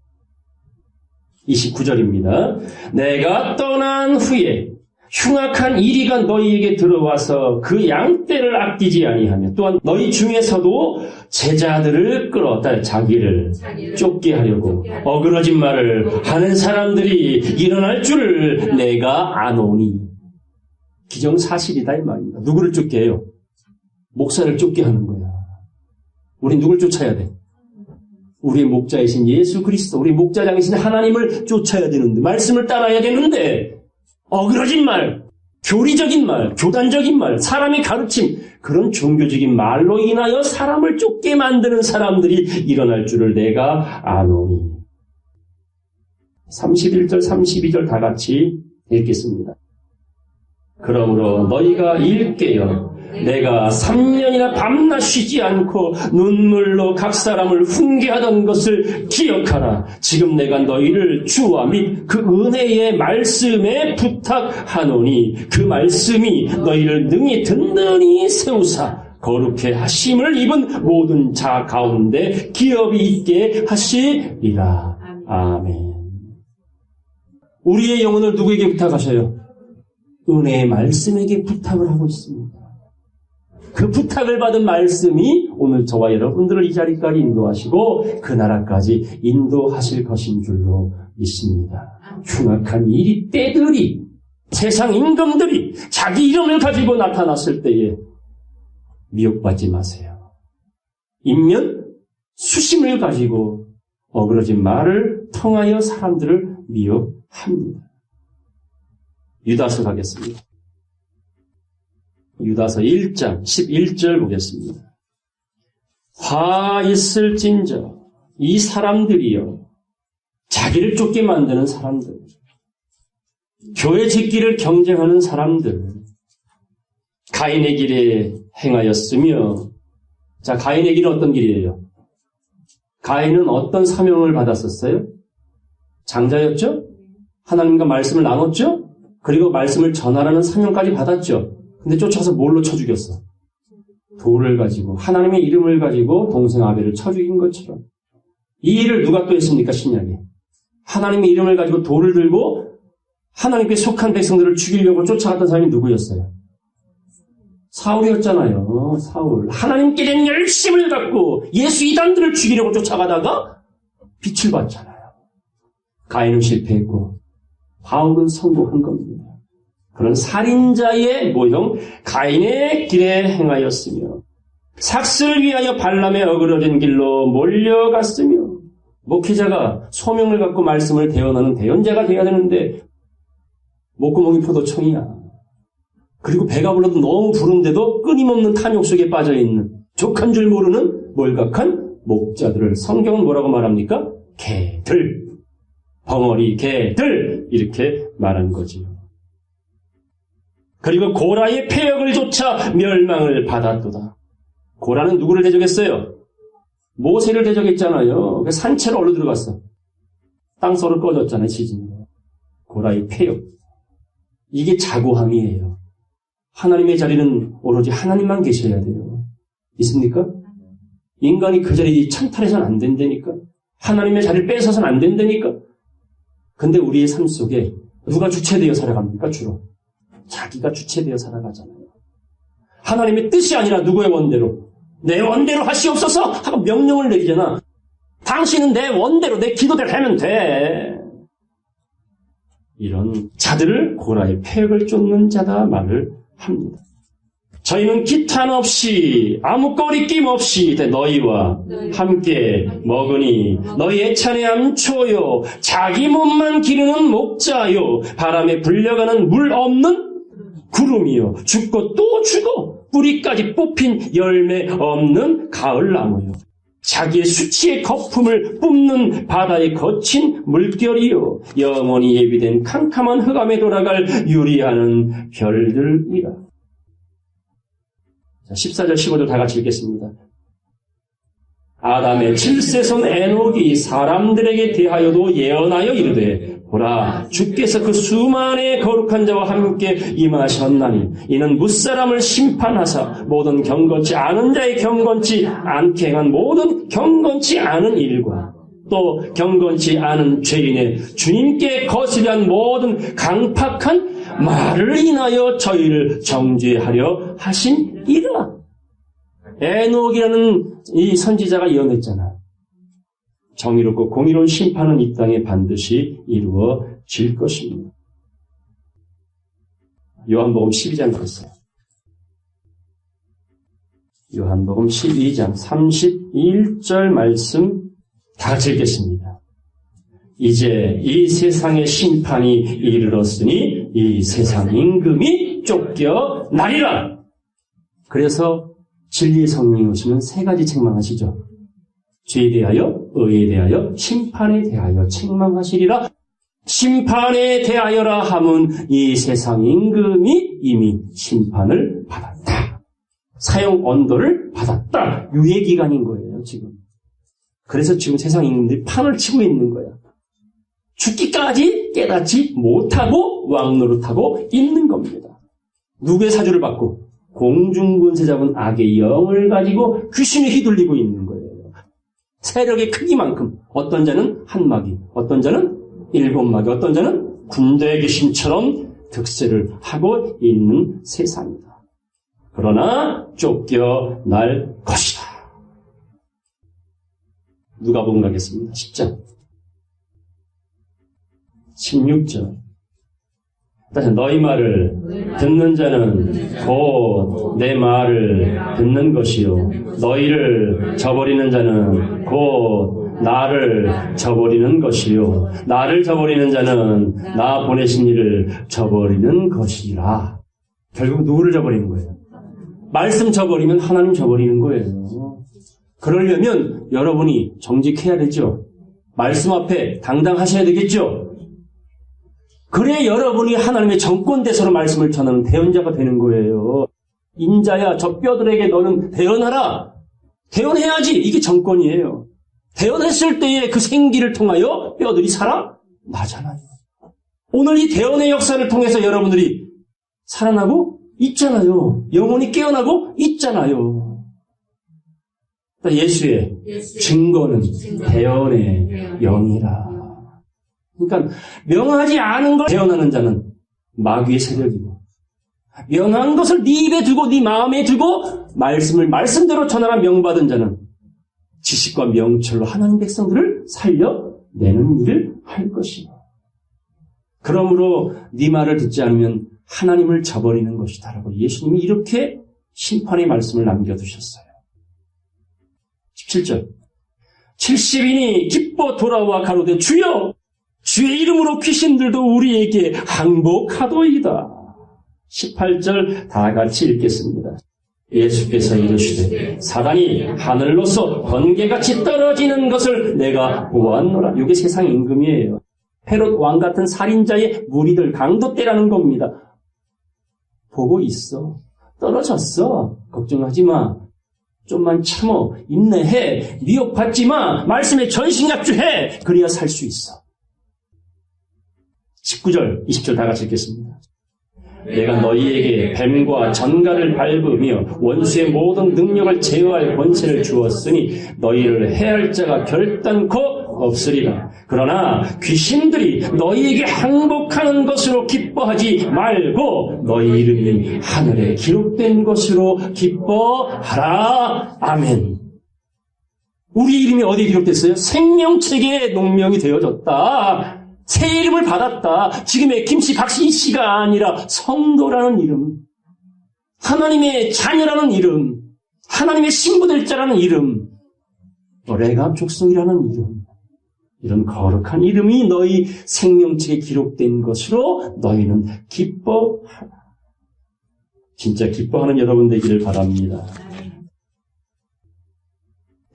29절입니다. 내가 떠난 후에 흉악한 이리가 너희에게 들어와서 그 양떼를 아끼지 아니하며 또한 너희 중에서도 제자들을 끌어다 자기를 쫓게 하려고 어그러진 말을 하는 사람들이 일어날 줄을 내가 아노니. 기정사실이다 이 말입니다. 누구를 쫓게 해요? 목사를 쫓게 하는 거야. 우리 누굴 쫓아야 돼? 우리의 목자이신 예수 그리스도, 우리 목자장이신 하나님을 쫓아야 되는데, 말씀을 따라야 되는데 어그러진 말, 교리적인 말, 교단적인 말, 사람의 가르침, 그런 종교적인 말로 인하여 사람을 쫓게 만드는 사람들이 일어날 줄을 내가 아노니. 31절, 32절 다 같이 읽겠습니다. 그러므로 너희가 읽게요. 내가 3년이나 밤낮 쉬지 않고 눈물로 각 사람을 훈계하던 것을 기억하라. 지금 내가 너희를 주와 및 그 은혜의 말씀에 부탁하노니 그 말씀이 너희를 능히 든든히 세우사 거룩해 하심을 입은 모든 자 가운데 기업이 있게 하시리라. 아멘. 우리의 영혼을 누구에게 부탁하셔요? 은혜의 말씀에게 부탁을 하고 있습니다. 그 부탁을 받은 말씀이 오늘 저와 여러분들을 이 자리까지 인도하시고 그 나라까지 인도하실 것인 줄로 믿습니다. 흉악한 일이 때들이 세상 임금들이 자기 이름을 가지고 나타났을 때에 미혹받지 마세요. 인면 수심을 가지고 어그러진 말을 통하여 사람들을 미혹합니다. 유다서 가겠습니다. 유다서 1장 11절 보겠습니다. 화 있을진저 이 사람들이여 자기를 쫓게 만드는 사람들, 교회 짓기를 경쟁하는 사람들, 가인의 길에 행하였으며, 자, 가인의 길은 어떤 길이에요? 가인은 어떤 사명을 받았었어요? 장자였죠? 하나님과 말씀을 나눴죠? 그리고 말씀을 전하라는 사명까지 받았죠? 근데 쫓아서 뭘로 쳐 죽였어? 돌을 가지고, 하나님의 이름을 가지고 동생 아벨을 쳐 죽인 것처럼. 이 일을 누가 또 했습니까, 신약에? 하나님의 이름을 가지고 돌을 들고 하나님께 속한 백성들을 죽이려고 쫓아갔던 사람이 누구였어요? 사울이었잖아요. 사울. 하나님께 대한 열심을 갖고 예수 이단들을 죽이려고 쫓아가다가 빛을 봤잖아요. 가인은 실패했고 바울은 성공한 겁니다. 그런 살인자의 모형 가인의 길에 행하였으며 삭슬을 위하여 발람의 어그러진 길로 몰려갔으며 목회자가 소명을 갖고 말씀을 대언하는 대언자가 돼야 되는데 목구멍이 포도청이야. 그리고 배가 불러도 너무 부른데도 끊임없는 탐욕 속에 빠져있는 족한 줄 모르는 몰각한 목자들을 성경은 뭐라고 말합니까? 개들, 벙어리 개들 이렇게 말한 거지요. 그리고 고라의 폐역을 좇아 멸망을 받았도다. 고라는 누구를 대적했어요? 모세를 대적했잖아요. 산채로 얼로 들어갔어. 땅속으로 꺼졌잖아요. 지진으로. 고라의 폐역. 이게 자고함이에요. 하나님의 자리는 오로지 하나님만 계셔야 돼요. 있습니까? 인간이 그 자리 찬탈해서는 안 된다니까. 하나님의 자리를 뺏어서는 안 된다니까. 근데 우리의 삶 속에 누가 주체되어 살아갑니까? 주로. 자기가 주체되어 살아가잖아요. 하나님의 뜻이 아니라 누구의 원대로? 내 원대로 하시옵소서 하고 명령을 내리잖아. 당신은 내 원대로 내 기도대로 하면 돼. 이런 자들을 고라의 폐역을 쫓는 자다 말을 합니다. 저희는 기탄 없이 아무 꺼리낌 없이 너희와 함께 먹으니 너희 애찬의 암초요 자기 몸만 기르는 목자요 바람에 불려가는 물 없는 구름이요 죽고 또 죽어 뿌리까지 뽑힌 열매 없는 가을나무요 자기의 수치의 거품을 뿜는 바다의 거친 물결이요 영원히 예비된 캄캄한 흑암에 돌아갈 유리하는 별들이라. 자, 14절 15절 다 같이 읽겠습니다. 아담의 7세손 에녹이 사람들에게 대하여도 예언하여 이르되 보라 주께서 그 수만의 거룩한 자와 함께 임하셨나니 이는 무사람을 심판하사 모든 경건치 않은 자의 경건치 않게 행한 모든 경건치 않은 일과 또 경건치 않은 죄인의 주님께 거스리한 모든 강팍한 말을 인하여 저희를 정죄하려 하심이라. 에녹이라는 이 선지자가 예언했잖아. 정의롭고 공의로운 심판은 이 땅에 반드시 이루어질 것입니다. 요한복음 12장 보겠어요. 요한복음 12장 31절 말씀 다 같이 읽겠습니다. 이제 이 세상의 심판이 이르렀으니 이 세상 임금이 쫓겨나리라. 그래서 진리의 성령이 오시면 세 가지 책망하시죠. 죄에 대하여, 의에 대하여, 심판에 대하여 책망하시리라. 심판에 대하여라 함은 이 세상 임금이 이미 심판을 받았다. 사형 언도를 받았다. 유예기간인 거예요, 지금. 그래서 지금 세상 임금들이 판을 치고 있는 거야. 죽기까지 깨닫지 못하고 왕노릇하고 있는 겁니다. 누구의 사주를 받고? 공중권세 잡은 악의 영을 가지고 귀신에 휘둘리고 있는 거예요. 세력의 크기만큼 어떤 자는 한 마귀, 어떤 자는 일곱 마귀, 어떤 자는 군대의 귀신처럼 득세를 하고 있는 세상이다. 그러나 쫓겨날 것이다. 누가복음 가겠습니다. 10장 16절. 다시 너희 말을 듣는 자는 곧 내 말을 듣는 것이요 너희를 저버리는 자는 곧 나를 저버리는 것이요 나를 저버리는 자는 나 보내신 이를 저버리는 것이라. 결국 누구를 저버리는 거예요? 말씀 저버리면 하나님 저버리는 거예요. 그러려면 여러분이 정직해야 되죠. 말씀 앞에 당당하셔야 되겠죠. 그래 여러분이 하나님의 정권대서로 말씀을 전하는 대언자가 되는 거예요. 인자야 저 뼈들에게 너는 대언하라. 대언해야지. 이게 정권이에요. 대언했을 때에 그 생기를 통하여 뼈들이 살아나잖아요. 오늘 이 대언의 역사를 통해서 여러분들이 살아나고 있잖아요. 영혼이 깨어나고 있잖아요. 예수의 증거는 대언의 영이라. 그러니까 명하지 않은 걸 대언하는 자는 마귀의 세력이고 명한 것을 네 입에 두고 네 마음에 두고 말씀을 말씀대로 전하라 명받은 자는 지식과 명철로 하나님 백성들을 살려내는 일을 할 것이요. 그러므로 네 말을 듣지 않으면 하나님을 저버리는 것이다 라고 예수님이 이렇게 심판의 말씀을 남겨두셨어요. 17절 70인이 기뻐 돌아와 가로되 주여 주의 이름으로 귀신들도 우리에게 항복하도이다. 18절 다 같이 읽겠습니다. 예수께서 이르시되 사단이 하늘로서 번개같이 떨어지는 것을 내가 보았노라. 이게 세상 임금이에요. 헤롯 왕 같은 살인자의 무리들 강도떼라는 겁니다. 보고 있어. 떨어졌어. 걱정하지 마. 좀만 참어. 인내해. 미혹받지 마. 말씀에 전신갑주해. 그래야 살 수 있어. 19절, 20절 다 같이 읽겠습니다. 내가 너희에게 뱀과 전갈을 밟으며 원수의 모든 능력을 제어할 권세를 주었으니 너희를 해할 자가 결단코 없으리라. 그러나 귀신들이 너희에게 항복하는 것으로 기뻐하지 말고 너희 이름이 하늘에 기록된 것으로 기뻐하라. 아멘. 우리 이름이 어디에 기록됐어요? 생명책에 농명이 되어졌다. 새 이름을 받았다. 지금의 김씨, 박씨, 씨가 아니라 성도라는 이름, 하나님의 자녀라는 이름, 하나님의 신부될 자라는 이름, 레갑 족속이라는 이름, 이런 거룩한 이름이 너희 생명책에 기록된 것으로 너희는 기뻐하라. 진짜 기뻐하는 여러분 되기를 바랍니다.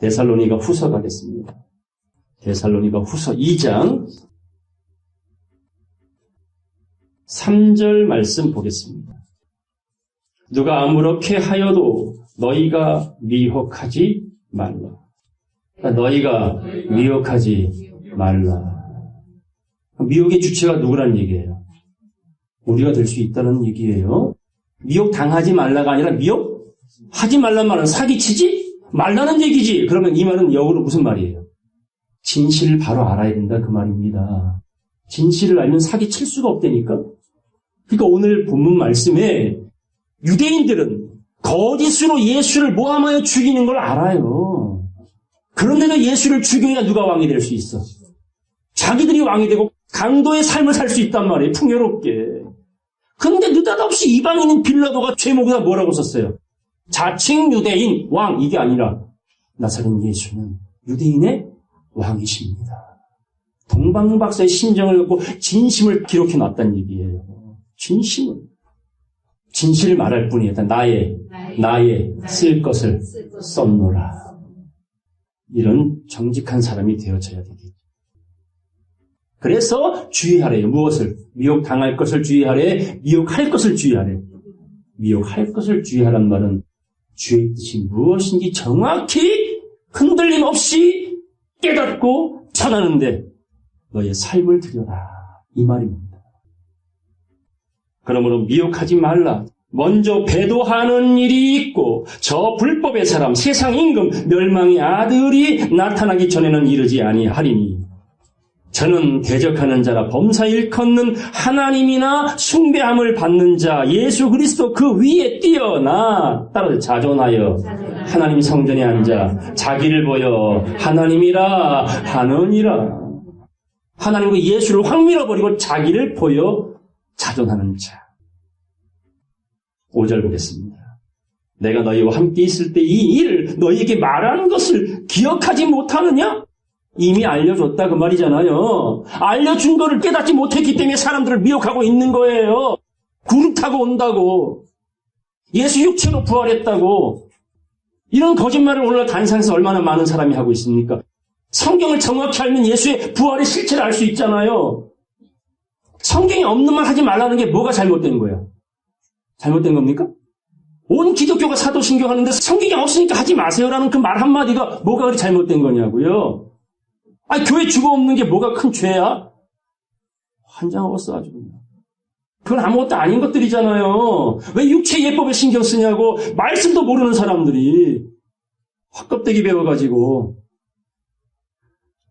데살로니가 후서 가겠습니다. 데살로니가 후서 2장 3절 말씀 보겠습니다. 누가 아무렇게 하여도 너희가 미혹하지 말라. 너희가 미혹하지 말라. 미혹의 주체가 누구란 얘기예요? 우리가 될 수 있다는 얘기예요. 미혹 당하지 말라가 아니라 미혹하지 말란 말은 사기치지 말라는 얘기지. 그러면 이 말은 역으로 무슨 말이에요? 진실을 바로 알아야 된다 그 말입니다. 진실을 알면 사기칠 수가 없다니까. 그러니까 오늘 본문 말씀에 유대인들은 거짓으로 예수를 모함하여 죽이는 걸 알아요. 그런데도 예수를 죽여야 누가 왕이 될 수 있어? 자기들이 왕이 되고 강도의 삶을 살 수 있단 말이에요. 풍요롭게. 그런데 느닷없이 이방인인 빌라도가 제목에다 뭐라고 썼어요? 자칭 유대인 왕, 이게 아니라 나사렛 예수는 유대인의 왕이십니다. 동방박사의 심정을 갖고 진심을 기록해 놨다는 얘기예요. 진실을 말할 뿐이에요. 나의 쓸 것을 썼노라. 이런 정직한 사람이 되어져야 되겠죠. 그래서 주의하래요. 무엇을? 미혹당할 것을 주의하래. 미혹할 것을 주의하래. 미혹할 것을 주의하란 말은 주의 뜻이 무엇인지 정확히 흔들림 없이 깨닫고 전하는데 너의 삶을 들여라. 이 말입니다. 그러므로 미혹하지 말라. 먼저 배도하는 일이 있고 저 불법의 사람 세상 임금 멸망의 아들이 나타나기 전에는 이르지 아니하리니 저는 대적하는 자라 범사 일컫는 하나님이나 숭배함을 받는 자 예수 그리스도 그 위에 뛰어나 따라서 자존하여 하나님 성전에 앉아 자기를 보여 하나님이라 하느니라. 하나님과 예수를 확 밀어버리고 자기를 보여 자존하는 자. 5절 보겠습니다. 내가 너희와 함께 있을 때 이 일을 너희에게 말하는 것을 기억하지 못하느냐? 이미 알려줬다 그 말이잖아요. 알려준 거를 깨닫지 못했기 때문에 사람들을 미혹하고 있는 거예요. 구름 타고 온다고. 예수 육체로 부활했다고. 이런 거짓말을 오늘날 단상에서 얼마나 많은 사람이 하고 있습니까? 성경을 정확히 알면 예수의 부활의 실체를 알 수 있잖아요. 성경에 없는 말 하지 말라는 게 뭐가 잘못된 거야? 잘못된 겁니까? 온 기독교가 사도신경 하는데 성경이 없으니까 하지 마세요라는 그 말 한마디가 뭐가 그리 잘못된 거냐고요? 아니, 교회 주거 없는 게 뭐가 큰 죄야? 환장하겠어, 아주. 그건 아무것도 아닌 것들이잖아요. 왜 육체 예법에 신경 쓰냐고, 말씀도 모르는 사람들이. 헛껍데기 배워가지고.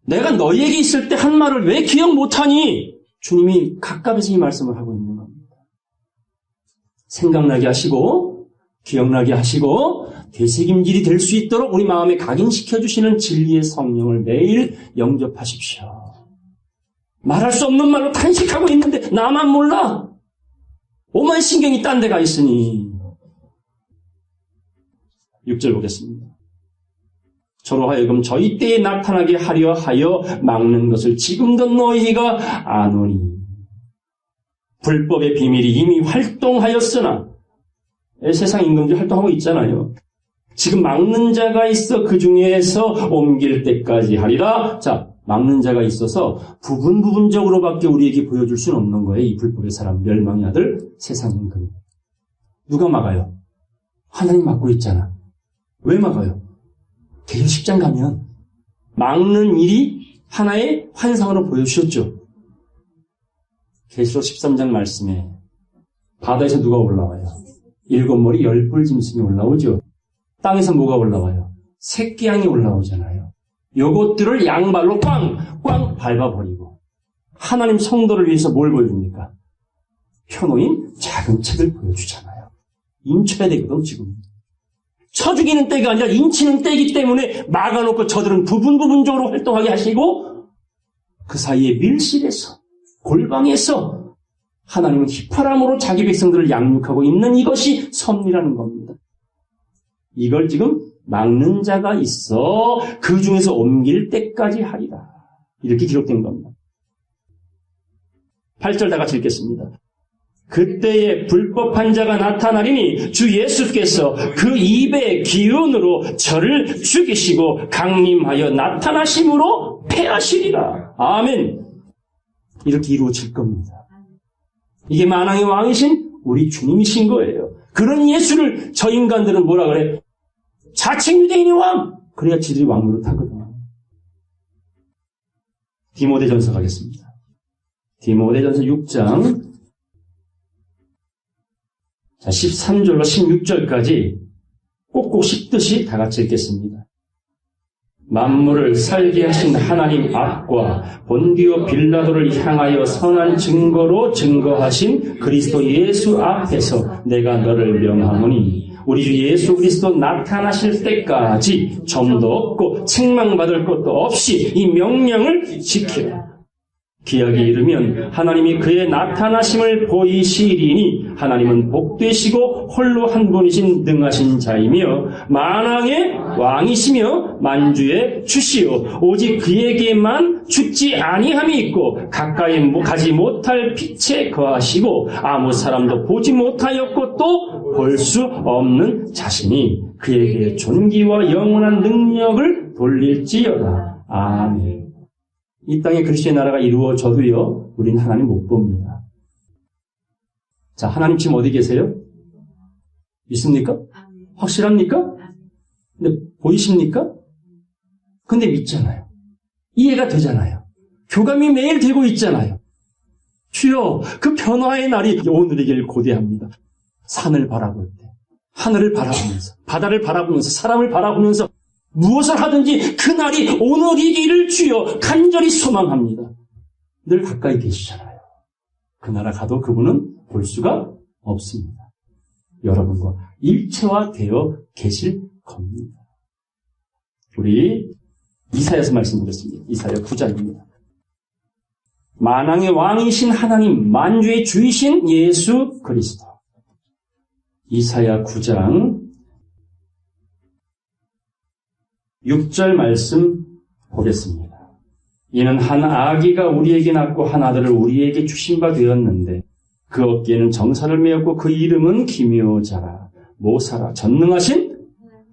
내가 너희에게 있을 때 한 말을 왜 기억 못하니? 주님이 각각에서 이 말씀을 하고 있는 겁니다. 생각나게 하시고, 기억나게 하시고, 되새김질이 될 수 있도록 우리 마음에 각인시켜주시는 진리의 성령을 매일 영접하십시오. 말할 수 없는 말로 탄식하고 있는데 나만 몰라. 오만 신경이 딴 데가 있으니. 6절 보겠습니다. 저로 하여금 저희 때에 나타나게 하려 하여 막는 것을 지금도 너희가 아노니. 불법의 비밀이 이미 활동하였으나 세상 임금들이 활동하고 있잖아요. 지금 막는 자가 있어 그 중에서 옮길 때까지 하리라. 자, 막는 자가 있어서 부분적으로밖에 우리에게 보여줄 수는 없는 거예요. 이 불법의 사람, 멸망의 아들, 세상 임금. 누가 막아요? 하나님 막고 있잖아. 왜 막아요? 계시록 10장 가면 막는 일이 하나의 환상으로 보여주셨죠. 계시록 13장 말씀에 바다에서 누가 올라와요? 7머리 10뿔 짐승이 올라오죠. 땅에서 뭐가 올라와요? 새끼양이 올라오잖아요. 요것들을 양발로 꽝꽝 밟아버리고 하나님 성도를 위해서 뭘 보여줍니까? 펴놓인 작은 책을 보여주잖아요. 인쳐야 되거든 지금. 쳐 죽이는 때가 아니라 인치는 때이기 때문에 막아놓고 저들은 부분적으로 활동하게 하시고 그 사이에 밀실에서 골방에서 하나님은 희파람으로 자기 백성들을 양육하고 있는 이것이 섭리라는 겁니다. 이걸 지금 막는 자가 있어 그 중에서 옮길 때까지 하리라. 이렇게 기록된 겁니다. 8절 다 같이 읽겠습니다. 그때에 불법한 자가 나타나리니 주 예수께서 그 입의 기운으로 저를 죽이시고 강림하여 나타나심으로 패하시리라. 아멘. 이렇게 이루어질 겁니다. 이게 만왕의 왕이신 우리 주님이신 거예요. 그런 예수를 저 인간들은 뭐라 그래? 자칭 유대인의 왕! 그래야 지들이 왕 노릇하거든. 디모데전서 가겠습니다. 디모데전서 6장 13절로 16절까지 꼭꼭 씹듯이 다 같이 읽겠습니다. 만물을 살게 하신 하나님 앞과 본디오 빌라도를 향하여 선한 증거로 증거하신 그리스도 예수 앞에서 내가 너를 명하노니 우리 주 예수 그리스도 나타나실 때까지 점도 없고 책망받을 것도 없이 이 명령을 지키라. 기약이 이르면 하나님이 그의 나타나심을 보이시리니 하나님은 복되시고 홀로 한 분이신 능하신 자이며 만왕의 왕이시며 만주의 주시오 오직 그에게만 죽지 아니함이 있고 가까이 가지 못할 빛에 거하시고 아무 사람도 보지 못하였고 또 볼 수 없는 자신이 그에게 존귀와 영원한 능력을 돌릴지어다. 아멘. 이 땅에 그리스도의 나라가 이루어져도요, 우리는 하나님 못 봅니다. 자, 하나님 지금 어디 계세요? 믿습니까? 확실합니까? 근데 보이십니까? 근데 믿잖아요. 이해가 되잖아요. 교감이 매일 되고 있잖아요. 주여, 그 변화의 날이 오늘이길 고대합니다. 산을 바라볼 때, 하늘을 바라보면서, 바다를 바라보면서, 사람을 바라보면서 무엇을 하든지 그날이 오늘이기를 주여 간절히 소망합니다. 늘 가까이 계시잖아요. 그 나라 가도 그분은 볼 수가 없습니다. 여러분과 일체화되어 계실 겁니다. 우리 이사야서 말씀 보겠습니다. 이사야 9장입니다. 만왕의 왕이신 하나님, 만주의 주이신 예수 그리스도. 이사야 9장 6절 말씀 보겠습니다. 이는 한 아기가 우리에게 낳고 한 아들을 우리에게 주신 바 되었는데 그 어깨에는 정사를 메었고 그 이름은 기묘자라 모사라 전능하신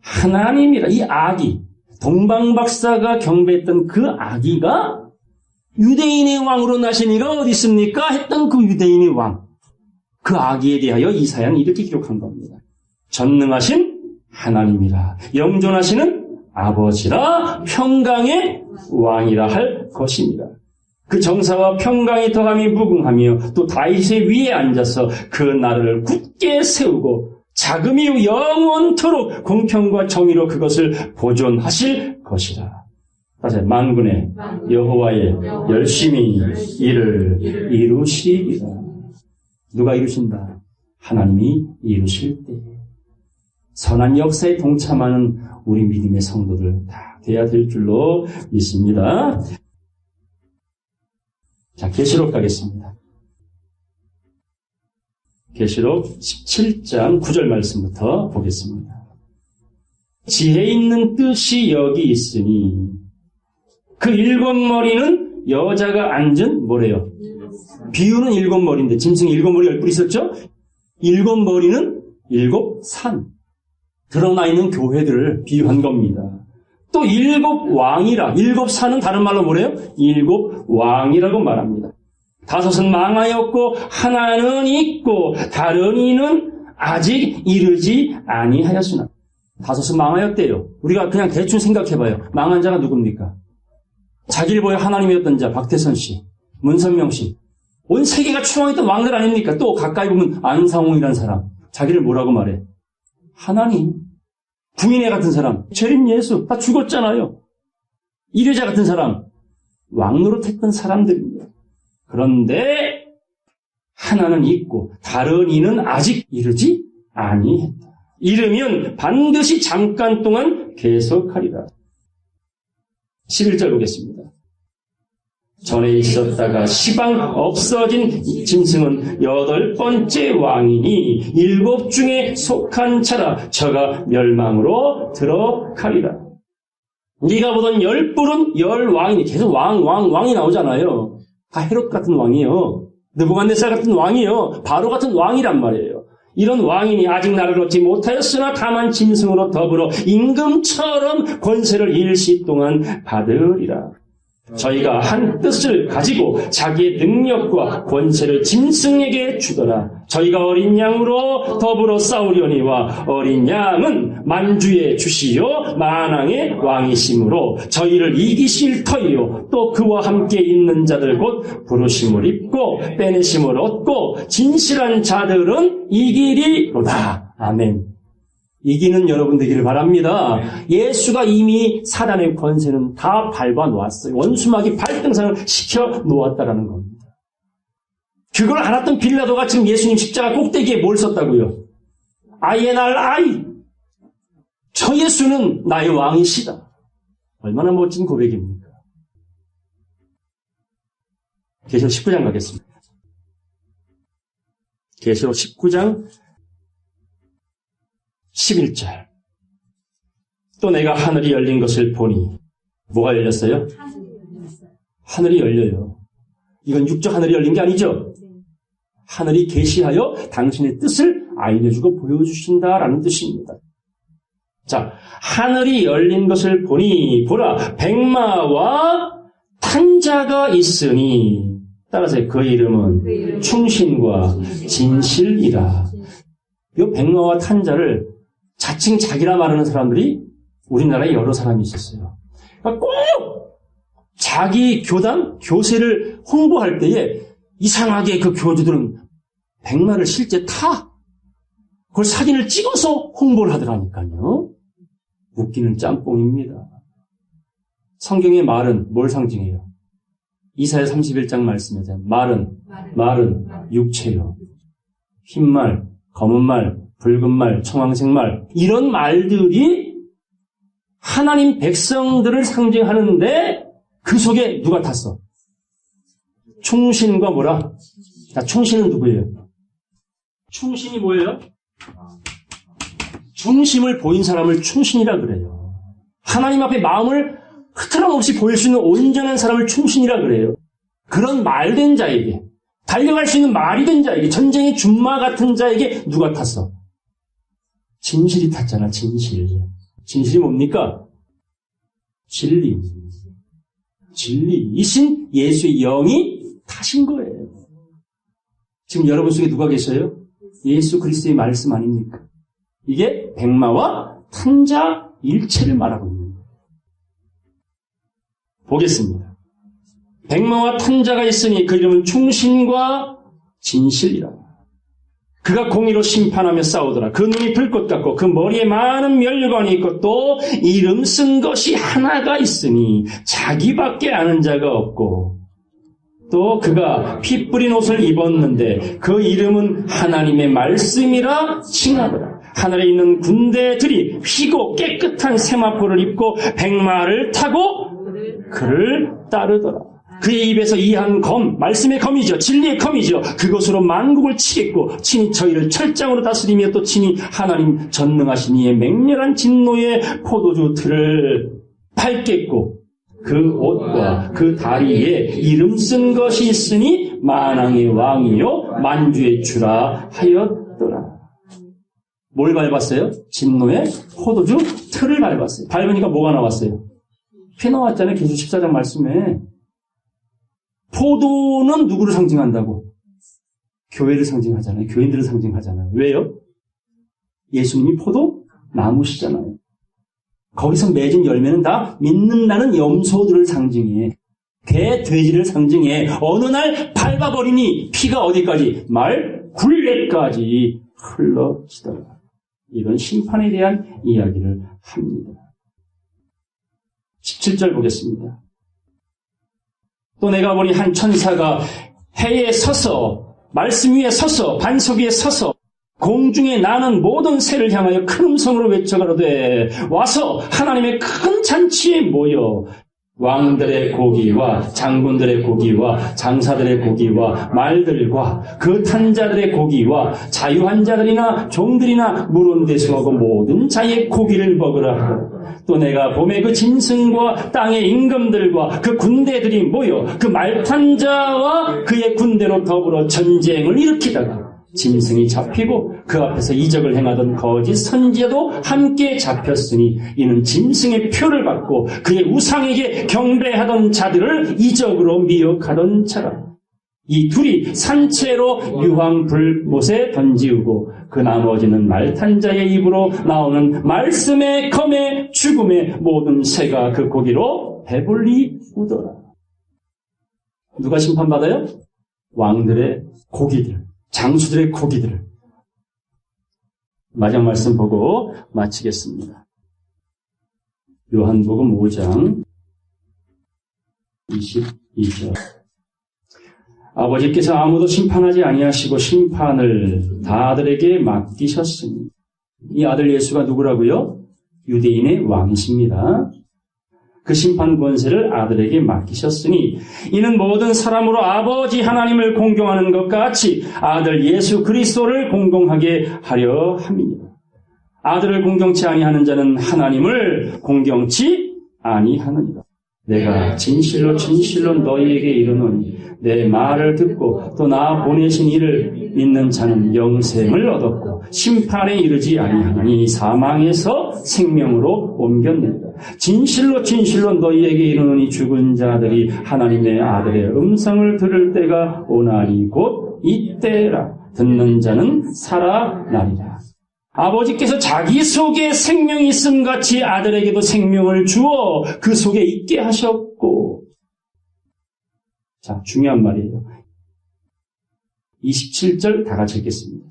하나님이라. 이 아기, 동방박사가 경배했던 그 아기가 유대인의 왕으로 나신 이가 어디 있습니까? 했던 그 유대인의 왕. 그 아기에 대하여 이사야는 이렇게 기록한 겁니다. 전능하신 하나님이라, 영존하시는 아버지라, 평강의 왕이라 할 것입니다. 그 정사와 평강의 더함이 무궁하며 또 다윗의 위에 앉아서 그 나라를 굳게 세우고 자금이 영원토록 공평과 정의로 그것을 보존하실 것이라. 다시 만군의 여호와의 열심히 이를 이루시리라. 누가 이루신다? 하나님이 이루실 때에 선한 역사에 동참하는 우리 믿음의 성도들 다 돼야 될 줄로 믿습니다. 자, 계시록 가겠습니다. 계시록 17장 9절 말씀부터 보겠습니다. 지혜 있는 뜻이 여기 있으니 그 일곱 머리는 여자가 앉은 뭐래요? 비유는 일곱 머리인데 짐승이 일곱 머리 열 뿔 있었죠? 일곱 머리는 일곱 산, 드러나 있는 교회들을 비유한 겁니다. 또 일곱 왕이라, 일곱 산은 다른 말로 뭐래요? 일곱 왕이라고 말합니다. 다섯은 망하였고 하나는 있고 다른 이는 아직 이르지 아니하였으나. 다섯은 망하였대요. 우리가 그냥 대충 생각해봐요. 망한 자가 누굽니까? 자기를 보여 하나님이었던 자 박태선 씨, 문선명 씨, 온 세계가 추앙했던 왕들 아닙니까? 또 가까이 보면 안상홍이라는 사람, 자기를 뭐라고 말해? 하나님. 부인회 같은 사람, 재림 예수, 다 죽었잖아요. 이뢰자 같은 사람, 왕 노릇했던 사람들입니다. 그런데 하나는 있고 다른 이는 아직 이르지 아니했다. 이르면 반드시 잠깐 동안 계속하리라. 11절 보겠습니다. 전에 있었다가 시방 없어진 짐승은 8번째 왕이니 7 중에 속한 자라. 저가 멸망으로 들어가리라. 네가 보던 10뿔은 10왕이니 계속 왕이 나오잖아요. 다 헤롯 같은 왕이에요. 느부갓네살 같은 왕이에요. 바로 같은 왕이란 말이에요. 이런 왕이니 아직 나를 얻지 못하였으나 다만 짐승으로 더불어 임금처럼 권세를 일시 동안 받으리라. 저희가 한 뜻을 가지고 자기의 능력과 권세를 짐승에게 주더라. 저희가 어린 양으로 더불어 싸우려니와 어린 양은 만주의 주시요 만왕의 왕이심으로 저희를 이기실 터이요 또 그와 함께 있는 자들 곧 부르심을 입고 빼내심을 얻고 진실한 자들은 이기리로다. 아멘. 이기는 여러분 되기를 바랍니다. 예수가 이미 사단의 권세는 다 밟아 놓았어요. 원수막이 발등상을 시켜 놓았다라는 겁니다. 그걸 알았던 빌라도가 지금 예수님 십자가 꼭대기에 뭘 썼다고요? 아이의 저 예수는 나의 왕이시다. 얼마나 멋진 고백입니까? 계시록 19장 가겠습니다. 계시록 19장 11절. 또 내가 하늘이 열린 것을 보니 뭐가 열렸어요? 하늘이 열려요. 이건 육적 하늘이 열린 게 아니죠? 하늘이 계시하여 당신의 뜻을 알려주고 보여주신다라는 뜻입니다. 자, 하늘이 열린 것을 보니 보라 백마와 탄 자가 있으니 따라서 그 이름은 충신과 진실이라. 이 백마와 탄 자를 자칭 자기라 말하는 사람들이 우리나라에 여러 사람이 있었어요. 그러니까 꼭 자기 교단, 교세를 홍보할 때에 이상하게 그 교주들은 백마를 실제 타. 그걸 사진을 찍어서 홍보를 하더라니까요. 웃기는 짬뽕입니다. 성경의 말은 뭘 상징해요? 이사야 31장 말씀에서 말은 육체요. 흰말, 검은 말, 붉은 말, 청황색 말 이런 말들이 하나님 백성들을 상징하는데 그 속에 누가 탔어? 충신과 뭐라? 자, 충신은 누구예요? 충신이 뭐예요? 중심을 보인 사람을 충신이라 그래요. 하나님 앞에 마음을 흐트럼없이 보일 수 있는 온전한 사람을 충신이라 그래요. 그런 말된 자에게, 달려갈 수 있는 말이 된 자에게, 전쟁의 준마 같은 자에게 누가 탔어? 진실이 탔잖아, 진실. 진실이 뭡니까? 진리. 진리이신 예수의 영이 타신 거예요. 지금 여러분 속에 누가 계셔요? 예수 그리스도의 말씀 아닙니까? 이게 백마와 탄자 일체를 말하고 있는 거예요. 보겠습니다. 백마와 탄자가 있으니 그 이름은 충신과 진실이라. 그가 공의로 심판하며 싸우더라. 그 눈이 불꽃 같고 그 머리에 많은 멸관이 있고 또 이름 쓴 것이 하나가 있으니 자기밖에 아는 자가 없고 또 그가 피 뿌린 옷을 입었는데 그 이름은 하나님의 말씀이라 칭하더라. 하늘에 있는 군대들이 휘고 깨끗한 세마포를 입고 백마를 타고 그를 따르더라. 그의 입에서 이한 검, 말씀의 검이죠. 진리의 검이죠. 그것으로 만국을 치겠고 친히 저희를 철장으로 다스리며 또 친히 하나님 전능하신 이의 맹렬한 진노의 포도주 틀을 밟겠고 그 옷과 그 다리에 이름 쓴 것이 있으니 만왕의 왕이요 만주의 주라 하였더라. 뭘 밟았어요? 진노의 포도주 틀을 밟았어요. 밟으니까 뭐가 나왔어요? 피 나왔잖아요. 계수 14장 말씀에. 포도는 누구를 상징한다고? 교회를 상징하잖아요. 교인들을 상징하잖아요. 왜요? 예수님이 포도 나무시잖아요. 거기서 맺은 열매는 다 믿는다는 염소들을 상징해. 개, 돼지를 상징해. 어느 날 밟아버리니 피가 어디까지? 말 굴레까지 흘러지더라. 이런 심판에 대한 이야기를 합니다. 17절 보겠습니다. 또 내가 보니 한 천사가 해에 서서 말씀 위에 서서 반석 위에 서서 공중에 나는 모든 새를 향하여 큰 음성으로 외쳐가로되 와서 하나님의 큰 잔치에 모여 왕들의 고기와 장군들의 고기와 장사들의 고기와 말들과 그 탄자들의 고기와 자유한 자들이나 종들이나 물은 대수하고 모든 자의 고기를 먹으라 하고 또 내가 봄에 그 짐승과 땅의 임금들과 그 군대들이 모여 그 말탄자와 그의 군대로 더불어 전쟁을 일으키다가 짐승이 잡히고 그 앞에서 이적을 행하던 거짓 선지자도 함께 잡혔으니 이는 짐승의 표를 받고 그의 우상에게 경배하던 자들을 이적으로 미혹하던 자라. 이 둘이 산채로 유황불못에 던지우고 그 나머지는 말탄자의 입으로 나오는 말씀의 검의 죽음의 모든 새가 그 고기로 배불리 우더라. 누가 심판받아요? 왕들의 고기들. 장수들의 고기들을. 마지막 말씀 보고 마치겠습니다. 요한복음 5장 22절. 아버지께서 아무도 심판하지 아니하시고 심판을 다 아들에게 맡기셨으니. 이 아들 예수가 누구라고요? 유대인의 왕이십니다. 그 심판 권세를 아들에게 맡기셨으니 이는 모든 사람으로 아버지 하나님을 공경하는 것 같이 아들 예수 그리스도를 공경하게 하려 함이니라. 아들을 공경치 아니하는 자는 하나님을 공경치 아니하느니라. 내가 진실로 진실로 너희에게 이르노니 내 말을 듣고 또 나 보내신 이를 믿는 자는 영생을 얻었고 심판에 이르지 아니하나니 사망에서 생명으로 옮겼느니라. 진실로 진실로 너희에게 이르노니 죽은 자들이 하나님의 아들의 음성을 들을 때가 오나니 곧 이때라. 듣는 자는 살아나리라. 아버지께서 자기 속에 생명이 있음 같이 아들에게도 생명을 주어 그 속에 있게 하셨고. 자, 중요한 말이에요. 27절 다 같이 읽겠습니다.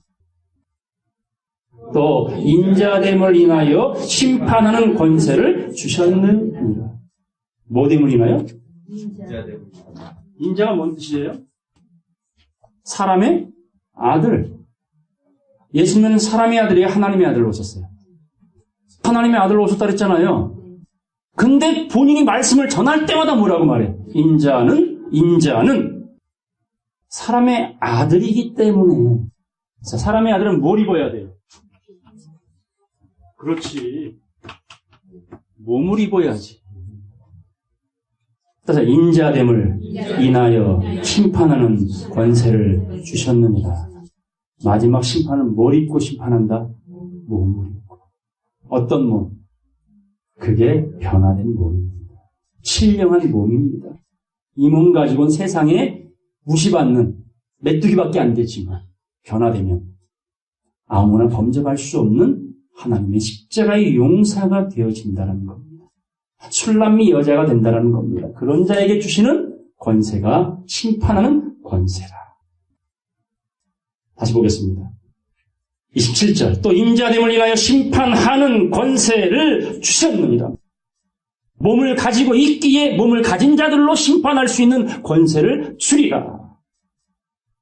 또 인자됨을 인하여 심판하는 권세를 주셨느니라. 뭐됨을 인하여? 인자가 뭔 뜻이에요? 사람의 아들. 예수님은 사람의 아들이 하나님의 아들로 오셨어요. 하나님의 아들로 오셨다 그랬잖아요. 근데 본인이 말씀을 전할 때마다 뭐라고 말해? 인자는 사람의 아들이기 때문에. 자, 사람의 아들은 뭘 입어야 돼요? 그렇지. 몸을 입어야지. 따라서 인자됨을 인하여 심판하는 권세를 주셨느니라. 마지막 심판은 뭘 입고 심판한다? 몸을 입고. 어떤 몸? 그게 변화된 몸입니다. 신령한 몸입니다. 이 몸 가지고는 세상에 무시받는 메뚜기밖에 안 되지만 변화되면 아무나 범접할 수 없는 하나님의 십자가의 용사가 되어진다는 겁니다. 술람미 여자가 된다는 겁니다. 그런 자에게 주시는 권세가 심판하는 권세라. 다시 보겠습니다. 27절 또 인자됨을 인하여 심판하는 권세를 주셨느니라. 몸을 가지고 있기에 몸을 가진 자들로 심판할 수 있는 권세를 주리라.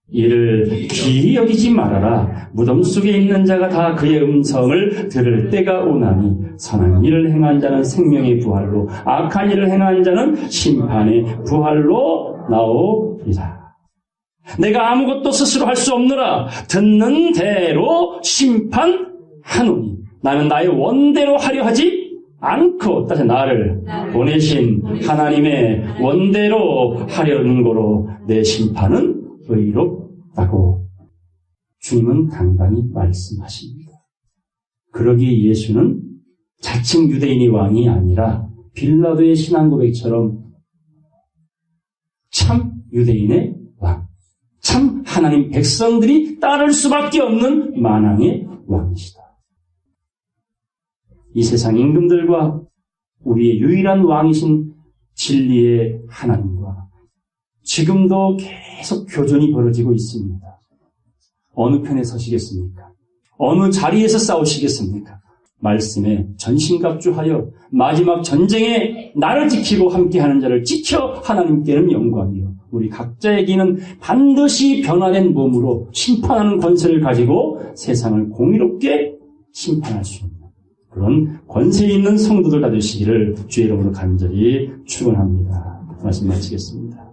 이를 기이 여기지 말아라. 무덤 속에 있는 자가 다 그의 음성을 들을 때가 오나니 선한 일을 행한 자는 생명의 부활로 악한 일을 행한 자는 심판의 부활로 나오리라. 내가 아무것도 스스로 할 수 없느라 듣는 대로 심판하노니 나는 나의 원대로 하려 하지 않고 따라서 나를 보내신 하나님의 원대로 하려는 거로 내 심판은 의롭다고 주님은 당당히 말씀하십니다. 그러기에 예수는 자칭 유대인의 왕이 아니라 빌라도의 신앙 고백처럼 참 유대인의 왕, 참 하나님 백성들이 따를 수밖에 없는 만왕의 왕이시다. 이 세상 임금들과 우리의 유일한 왕이신 진리의 하나님과 지금도 계속 교전이 벌어지고 있습니다. 어느 편에 서시겠습니까? 어느 자리에서 싸우시겠습니까? 말씀에 전신갑주하여 마지막 전쟁에 나를 지키고 함께하는 자를 지켜 하나님께는 영광이요. 우리 각자에게는 반드시 변화된 몸으로 심판하는 권세를 가지고 세상을 공의롭게 심판할 수 있는 그런 권세 있는 성도들 다 되시기를 주의 이름으로 간절히 축원합니다. 말씀 마치겠습니다.